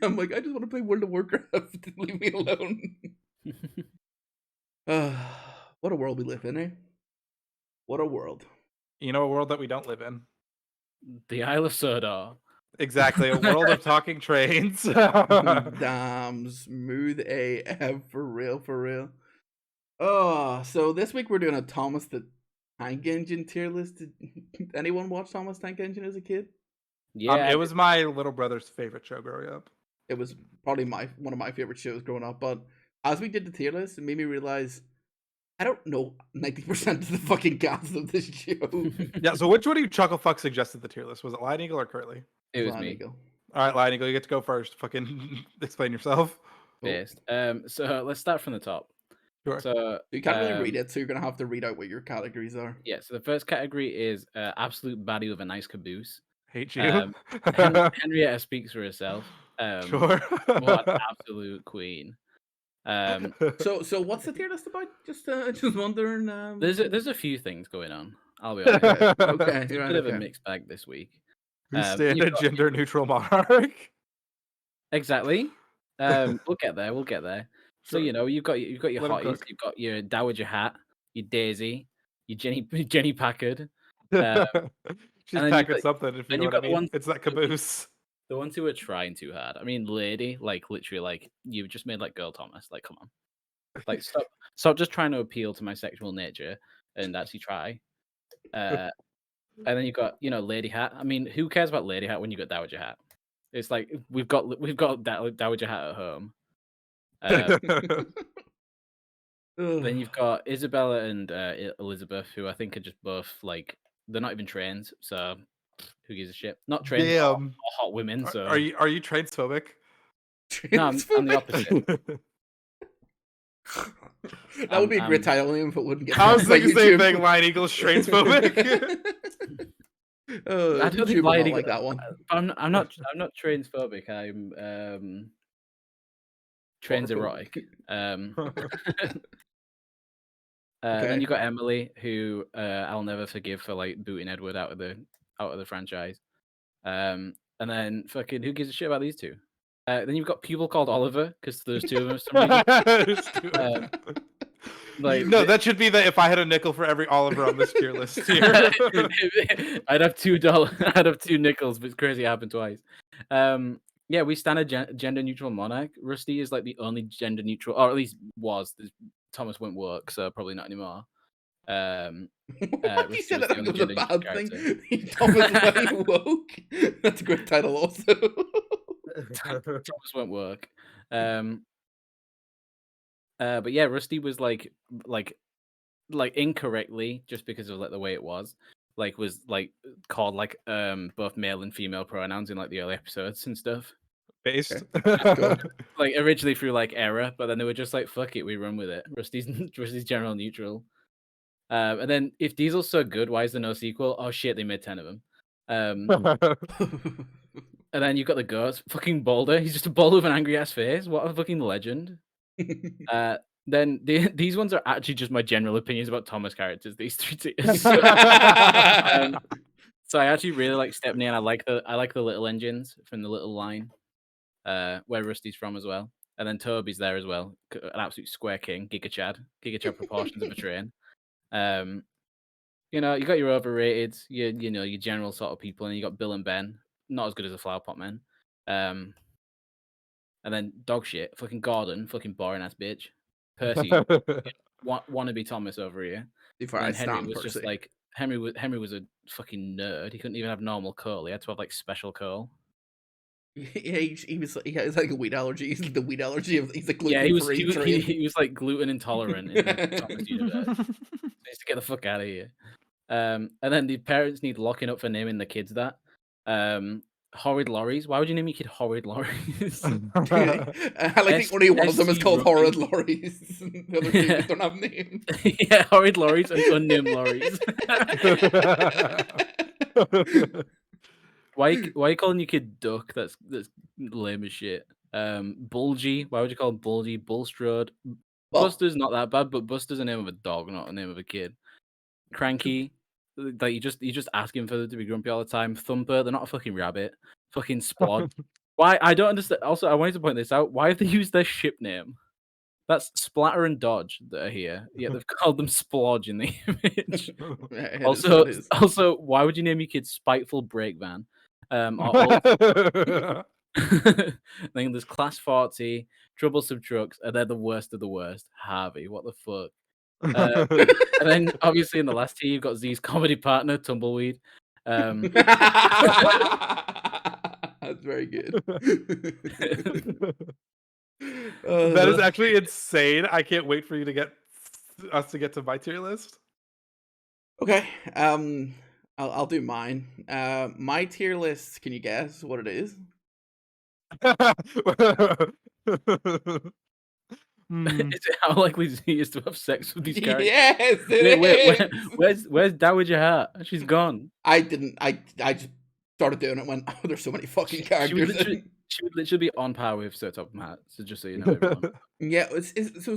I'm like, I just want to play World of Warcraft. Leave me alone. What a world we live in, eh? What a world. You know, a world that we don't live in. The Isle of Sodor. Exactly, a world of talking trains. Damn smooth AF, for real. Oh, so this week we're doing a Thomas the Tank Engine tier list. Did anyone watch Thomas Tank Engine as a kid? Yeah, it was my little brother's favorite show growing up. It was probably one of my favorite shows growing up, but as we did the tier list, it made me realize I don't know 90% of the fucking cast of this show. Yeah, so which one of you Chucklefuck suggested the tier list? Was it Lion Eagle or Curly? it was Lion me. Eagle. All right, Lion Eagle, you get to go first. Fucking explain yourself. Based. So let's start from the top. Sure. So You can't really read it, so you're gonna have to read out what your categories are. Yeah, so the first category is absolute baddie with a nice caboose. Hate you. Henrietta speaks for herself. Sure. What an absolute queen. So what's the tier list about? Just wondering. There's a few things going on. I'll be honest. Okay, It's a right, bit of a okay. mixed bag this week. Who's Um, stand you've a got- gender neutral monarch? Exactly. We'll get there. So Sure. you've got your Let 'em hotties. cook. You've got your Dowager Hat, your Daisy, your Jenny Packard. She's She's then you've packing got- something, if you then know you've what I got the mean. ones- It's that caboose. The ones who are trying too hard. I mean, lady, like literally, like you've just made like girl Thomas. Like, come on, like stop just trying to appeal to my sexual nature and actually try. And then you've got Lady Hat. I mean, who cares about Lady Hat when you got Dowager Hat? It's like we've got Dowager Hat at home. Then you've got Isabella and Elizabeth, who I think are just both like they're not even trained, so who gives a shit? Not trained, or Damn. hot women. So Are you transphobic? no, I'm the opposite. That would be a great I'm- title name if it wouldn't get. I was banned by thinking the same YouTube. thing. Lion Eagle's transphobic. I don't YouTube think will Lion not Eagle- like that one. I'm not transphobic. I'm trans erotic. Then you got Emily, who I'll never forgive for like booting Edward out of the franchise. And then fucking who gives a shit about these two? Then you've got people called Oliver because there's two of them. For some reason. Like No, that should be the if I had a nickel for every Oliver on this tier list here. I'd have $2. I'd have 2 nickels, but it's crazy it happened twice. Yeah, we stand a gender neutral monarch. Rusty is like the only gender neutral, or at least was. Thomas won't work, so probably not anymore. You Rusty said was that the only was a gender bad neutral thing. character. Thomas Wayne woke. That's a great title, also. Thomas won't work. But yeah, Rusty was like incorrectly, just because of like the way it was called like both male and female pronouns in like the early episodes and stuff. Based. Like originally through like error, but then they were just like, fuck it, we run with it. Rusty's general neutral. And then if Diesel's so good, why is there no sequel? Oh shit, they made 10 of them. And then you've got the goats, fucking Boulder. He's just a boulder with an angry ass face. What a fucking legend. Then these ones are actually just my general opinions about Thomas characters. These 3 tiers. So I actually really like Stepney, and I like the little engines from the little line, where Rusty's from as well. And then Toby's there as well, an absolute square king, Giga Chad proportions of a train. You got your overrated, your general sort of people, and you got Bill and Ben, not as good as the Flower Pot Men. And then dog shit, fucking Gordon, fucking boring ass bitch. Percy, wannabe Thomas over here. Before And I then Henry stand was Percy. just like Henry was a fucking nerd. He couldn't even have normal curl. He had to have like special curl. Yeah, he was like a wheat allergy. He's the wheat allergy of he's the gluten Yeah, he was free he was like gluten intolerant in the Thomas universe. So he needs to get the fuck out of here. And then the parents need locking up for naming the kids that. Horrid Lorries. Why would you name your kid Horrid Lorries? I think only one of them is SC called Rookie. Horrid Lorries. The other two don't have names. Yeah, Horrid Lorries and unnamed Lorries. Why are you calling your kid Duck? That's lame as shit. Bulgy. Why would you call him Bulgy? Bulstrode. Well, Buster's not that bad, but Buster's a name of a dog, not a name of a kid. Cranky. Like you just asking for them to be grumpy all the time. Thumper. They're not a fucking rabbit. Fucking Splodge. Why? I don't understand. Also, I wanted to point this out. Why have they used their ship name? That's Splatter and Dodge that are here. Yet they've called them Splodge in the image. it Also, is. why would you name your kid Spiteful Brake Van? Then there's Class 40, Troublesome Trucks, and they're the worst of the worst. Harvey, what the fuck? And then obviously in the last tier, you've got Z's comedy partner, Tumbleweed. That's very good. That is actually insane. I can't wait for you to get us to get to my tier list. Okay. I'll do mine. My tier list. Can you guess what it is? Is it how likely Z is to have sex with these characters? Yes, it is. Where's Dowager Hat? She's gone. I didn't. I just started doing it and went, oh, there's so many fucking characters. She would literally be on par with Sir Topham Hatt. So just so you know, everyone. Yeah, so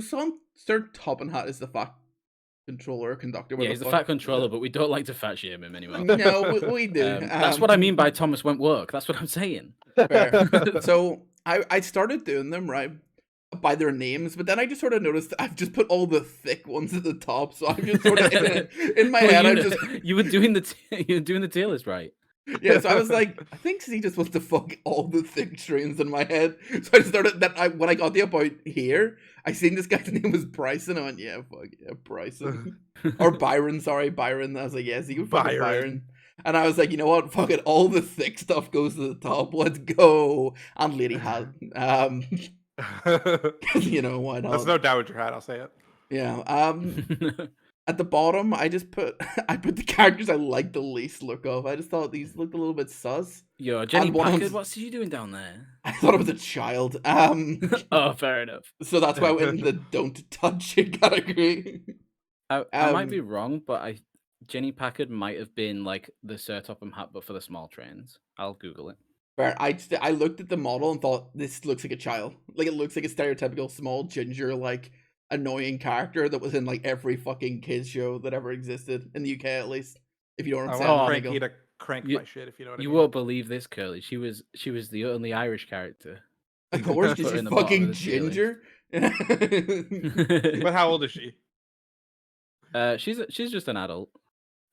Sir Topham Hatt is the fat controller, conductor. Yeah, he's the fat controller, but we don't like to fat shame him anymore. No, we do. That's what I mean by Thomas won't work. That's what I'm saying. Fair. So I started doing them right by their names, but then I just sort of noticed I've just put all the thick ones at the top. So I'm just sort of in my head. You were doing the tier list right. Yeah, so I was like, I think he just wants to fuck all the thick trains in my head. So I started that. When I got the about here, I seen this guy's name was Bryson. I went, yeah, fuck yeah, Bryson or Byron. Sorry, Byron. I was like, yes, you can fuck Byron. And I was like, you know what? Fuck it. All the thick stuff goes to the top. Let's go. And Lady Hat. You know why not? That's no Dowager Hat. I'll say it. Yeah. At the bottom, I put the characters I like the least look of. I just thought these looked a little bit sus. Yo, Jenny Packard, what's she doing down there? I thought it was a child. Oh, fair enough. So that's why I went in the don't touch it category. I might be wrong, but Jenny Packard might have been like the Sir Topham Hatt, but for the small trains. I'll Google it. Fair. I looked at the model and thought this looks like a child. Like it looks like a stereotypical small ginger like annoying character that was in like every fucking kids show that ever existed in the UK, at least. If you know what I'm saying. I want Frankie to crank my shit. If you know what I mean. You won't believe this, Curly. She was the only Irish character. Of course, she's fucking ginger. But how old is she? She's just an adult.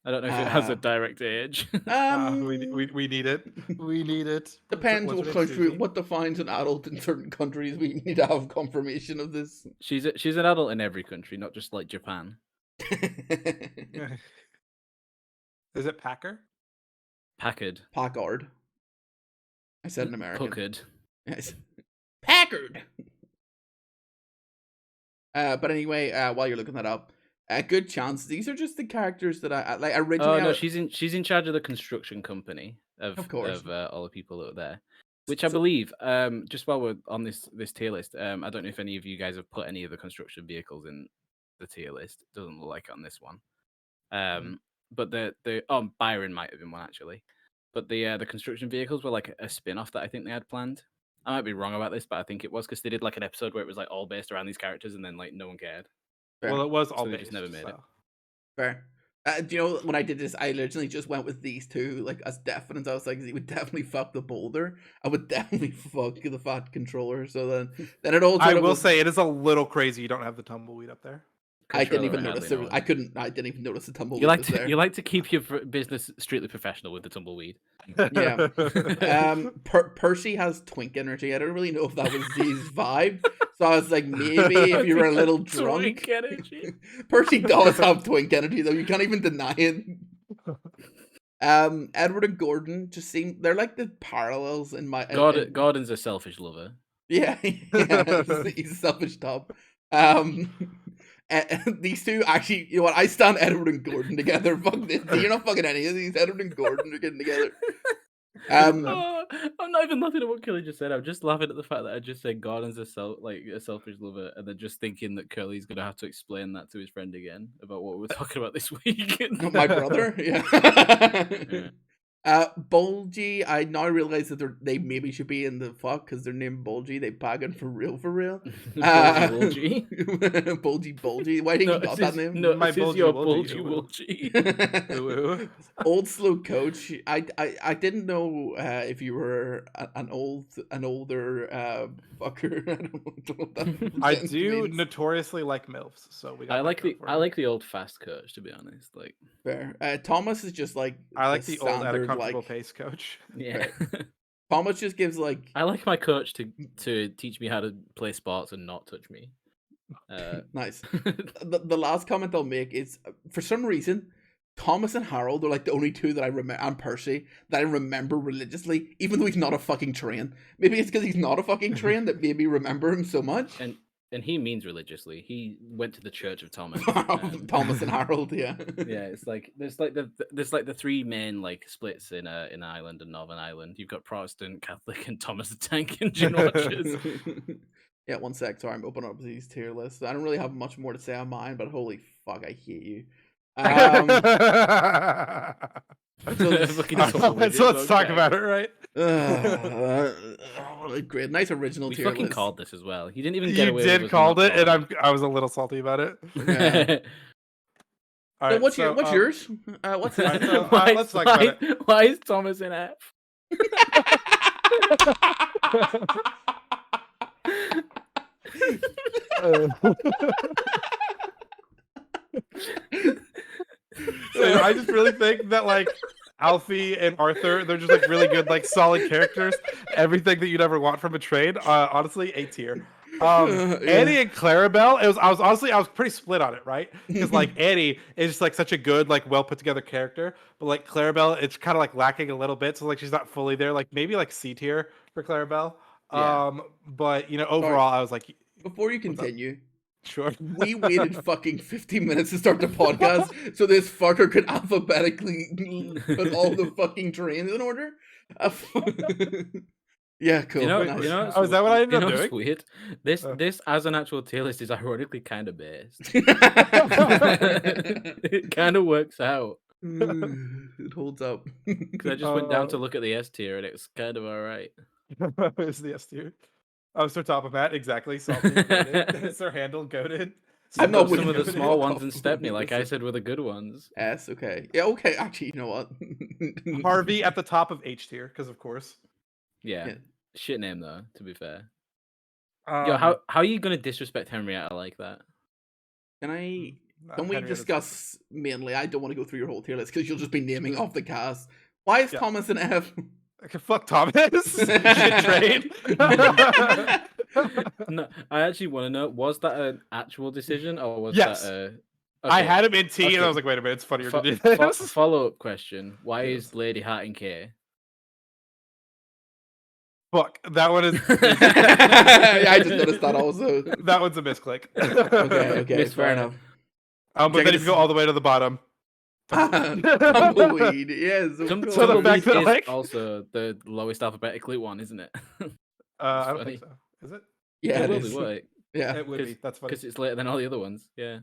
I don't know if it has a direct age. We need it. We need it. Depends what country, what defines an adult in certain countries. We need to have confirmation of this. She's an adult in every country, not just like Japan. Is it Packer? Packard. Packard. I said in American. Packard. Yes. Packard. But anyway, while you're looking that up, a good chance these are just the characters that I like originally. Oh no, she's in charge of the construction company of course of all the people that are there, which I believe. Just while we're on this tier list, I don't know if any of you guys have put any of the construction vehicles in the tier list. It doesn't look like it on this one. But the Byron might have been one actually, but the construction vehicles were like a spin-off that I think they had planned. I might be wrong about this, but I think it was because they did like an episode where it was like all based around these characters, and then like no one cared. Fair. Well, it was all so based, just never made it. Fair. Do you know when I did this, I originally just went with these two, like as definite. I was like, he would definitely fuck the boulder. I would definitely fuck the fat controller. So then it all. I will say it is a little crazy. You don't have the tumbleweed up there. I didn't even notice it. I didn't even notice the tumbleweed. You like to keep your business strictly professional with the tumbleweed. Yeah. Percy has twink energy. I don't really know if that was Z's vibe. So I was like, maybe if you were a little drunk. Twink energy. Percy does have twink energy, though. You can't even deny it. Edward and Gordon just seem they're like the parallels in my. Gordon's a selfish lover. Yeah, he's a selfish top. These two actually, you know what? I stand Edward and Gordon together. Fuck this. You're not fucking any of these. Edward and Gordon are getting together. I'm not even laughing at what Curly just said. I'm just laughing at the fact that I just said Gordon's a selfish lover, and then just thinking that Curly's gonna have to explain that to his friend again about what we were talking about this week. My brother, yeah. Bulgy, I now realize that they maybe should be in the fuck because they're named Bulgy. They bagging for real. Bulgy. Bulgy. Why did you got that name? No, My this is bulgy your wulgy, bulgy. Ooh. Old slow coach. I didn't know if you were an older fucker. I don't know what that I sentence do means. notoriously like MILFs, so we got I that like going the for I you. like the old fast coach, to be honest. Like, Fair. Thomas is just like I like the old at a standard, comfortable like, pace coach. yeah. Thomas just gives like I like my coach to teach me how to play sports and not touch me. nice. The last comment I'll make is for some reason Thomas and Harold are like the only two that I remember, and Percy, that I remember religiously, even though he's not a fucking train. Maybe it's because he's not a fucking train that made me remember him so much. And he means religiously. He went to the Church of Thomas. Thomas and Harold, yeah. Yeah, it's like there's the three main like splits in Ireland and Northern Ireland. You've got Protestant, Catholic, and Thomas the Tank Engine watchers. Yeah, one sec. Sorry, I'm opening up these tier lists. I don't really have much more to say on mine, but holy fuck, I hate you. So let's talk about it, right? Great, nice original We tier fucking list. called this as well. You didn't even get away. You with did us called not it, and calling I was a little salty about it. Yeah. All So right, what's yours? What's Alright, it? so, let's talk about it. Why is Thomas in F? So I just really think that like Alfie and Arthur, they're just like really good, like solid characters. Everything that you'd ever want from a trade. Honestly, A tier. Annie and Clarabelle, I was pretty split on it, right? Because like Annie is just like such a good, like well put together character, but like Clarabelle, it's kind of like lacking a little bit, so like she's not fully there. Like maybe like C tier for Clarabelle. Yeah. But you know, overall, I was like, before you continue, sure. we waited fucking 15 minutes to start the podcast so this fucker could alphabetically put all the fucking trains in order. Yeah, cool. You know, Nice. Is that what I ended up what's doing? weird? This as an actual tier list is ironically kind of based. It kind of works out. It holds up. Because I just went down to look at the S tier and it's kind of all right. It's the S tier. Oh, Sir Top of Matt, exactly. Salty, goated. Sir Handle, goated. I'm not Some of the with small you. ones and Stepney, like I said, were the good ones. S, okay. Yeah, okay. Actually, you know what? Harvey at the top of H tier, because of course. Yeah. Shit name though, to be fair. Um, Yo, how are you gonna disrespect Henrietta like that? Can we discuss mainly? I don't want to go through your whole tier list because you'll just be naming off the cast. Why is Thomas an F? Okay, fuck Thomas. Shit trade. No, I actually want to know: was that an actual decision or was Yes. that a? I Okay. had him in T, Okay. and I was like, wait a minute, it's funnier to do this. Follow-up question: why Yes. is Lady Hat in K? Fuck, that one is. Yeah, I just noticed that also. That one's a misclick. Okay, fair enough. But then if you go all the way to the bottom. Tumbleweed, yes. So the Tumbleweed fact that, is like- also the lowest alphabetically one, isn't it? I don't funny. think so. Is it? Yeah, it it will is. be, won't it? Yeah, It would be. That's funny. Because it's later than all the other ones. Yeah,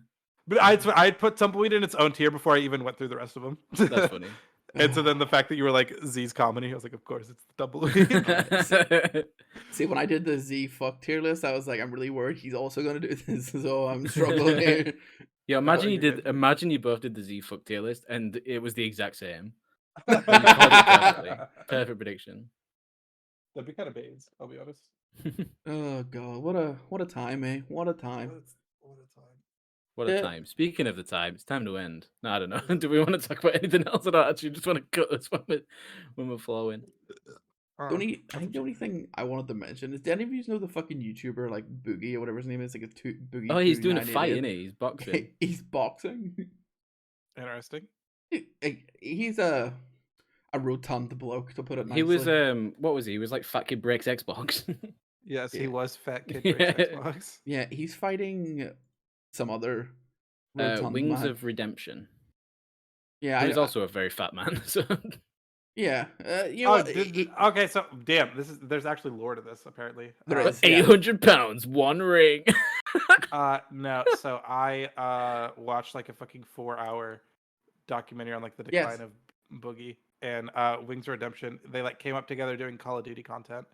But I'd put Tumbleweed in its own tier before I even went through the rest of them. that's funny. And so then the fact that you were like Z's comedy, I was like, of course it's the Tumbleweed. See, when I did the Z fuck tier list, I was like, I'm really worried he's also gonna do this, so I'm struggling here. Yeah, imagine Oh, you you're did. good. Imagine you both did the Z fuck tier list, and it was the exact same. And you called it perfectly. Perfect prediction. That'd be kind of Baines, I'll be honest. Oh god, what a time, eh? What a time. What a time. What a time. Speaking of the time, it's time to end. No, I don't know. Do we want to talk about anything else or not? Actually, just want to cut this when we're flowing. I think the only thing I wanted to mention is, do any of you know the fucking YouTuber like Boogie or whatever his name is? Like a Boogie. Oh, he's doing a fight, 2988. isn't he? He's boxing. He's boxing. Interesting. He's a rotund bloke, to put it nicely. He was what was he? He was like Fat Kid Breaks Xbox. Yes, Yeah. he was Fat Kid Yeah. Breaks Xbox. Yeah, he's fighting some other rotund Wings man. of Redemption. Yeah, He's also a very fat man. So yeah. You know Oh, what? okay, so damn, there's actually lore to this apparently. There is. 800 pounds, one ring. No, so I watched like a fucking 4-hour documentary on like the decline Yes. of Boogie. and Wings of Redemption. They like came up together doing Call of Duty content.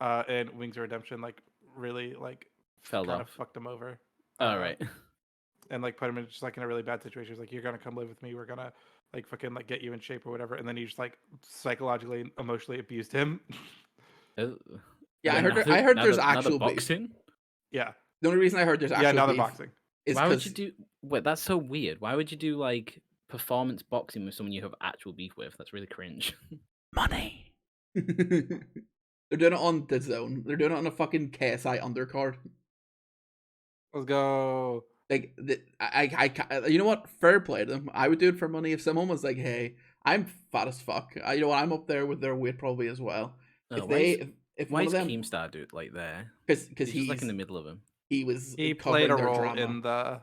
And Wings of Redemption like really like Fell kind of off. fucked him over. All right. And like put him in just like in a really bad situation. He's like, you're gonna come live with me. We're gonna like fucking like get you in shape or whatever. And then he just like psychologically and emotionally abused him. Yeah, I Now heard now there's the- now the actual beef. boxing. Yeah. The only reason I heard there's actual Yeah, now they're beef boxing. is Why would you 'cause- do? Wait, that's so weird. Why would you do like performance boxing with someone you have actual beef with? That's really cringe. money? They're doing it on the zone. They're doing it on a fucking KSI undercard. Let's go. Like, you know what? Fair play to them. I would do it for money if someone was like, "Hey, I'm fat as fuck. You know what? I'm up there with their weight probably as well." Oh, If why one is of them, Keemstar do it like there? because He's like in the middle of him. he was He covering played a their role drama. in the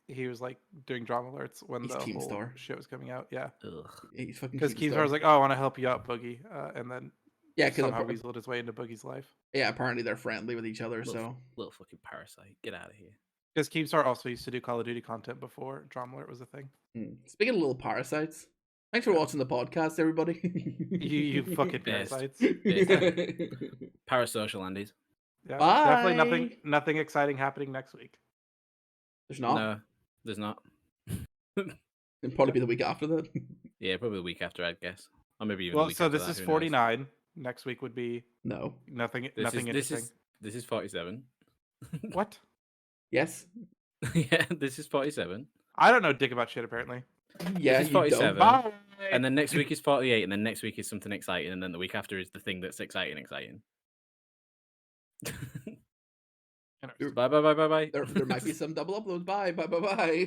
he was like doing drama alerts when He's the whole Keemstar. shit was coming out. Yeah. Ugh. He's fucking Because Keemstar. Keemstar was like, "Oh, I want to help you out, Boogie," and then yeah, because somehow weaseled his way into Boogie's life. yeah, apparently they're friendly with each other. So Little fucking parasite. Get out of here. Because Keemstar also used to do Call of Duty content before Drama Alert was a thing. Speaking of little parasites, thanks for watching the podcast, everybody. You fucking Best. parasites. Parasocial Andes. Yeah, Bye. definitely nothing exciting happening next week. There's not. No, there's not. It'll probably be the week after that. Yeah, probably the week after, I'd guess. Or maybe even the Well, week so after this that, is who knows? 49. Next week would be No. nothing This interesting. This is 47. What? Yes. Yeah, this is 47. I don't know dick about shit apparently. Yeah, This is you don't. 47. Bye. And then next week is 48, and then next week is something exciting, and then the week after is the thing that's exciting. Interesting. Bye. There might be some double uploads. Bye.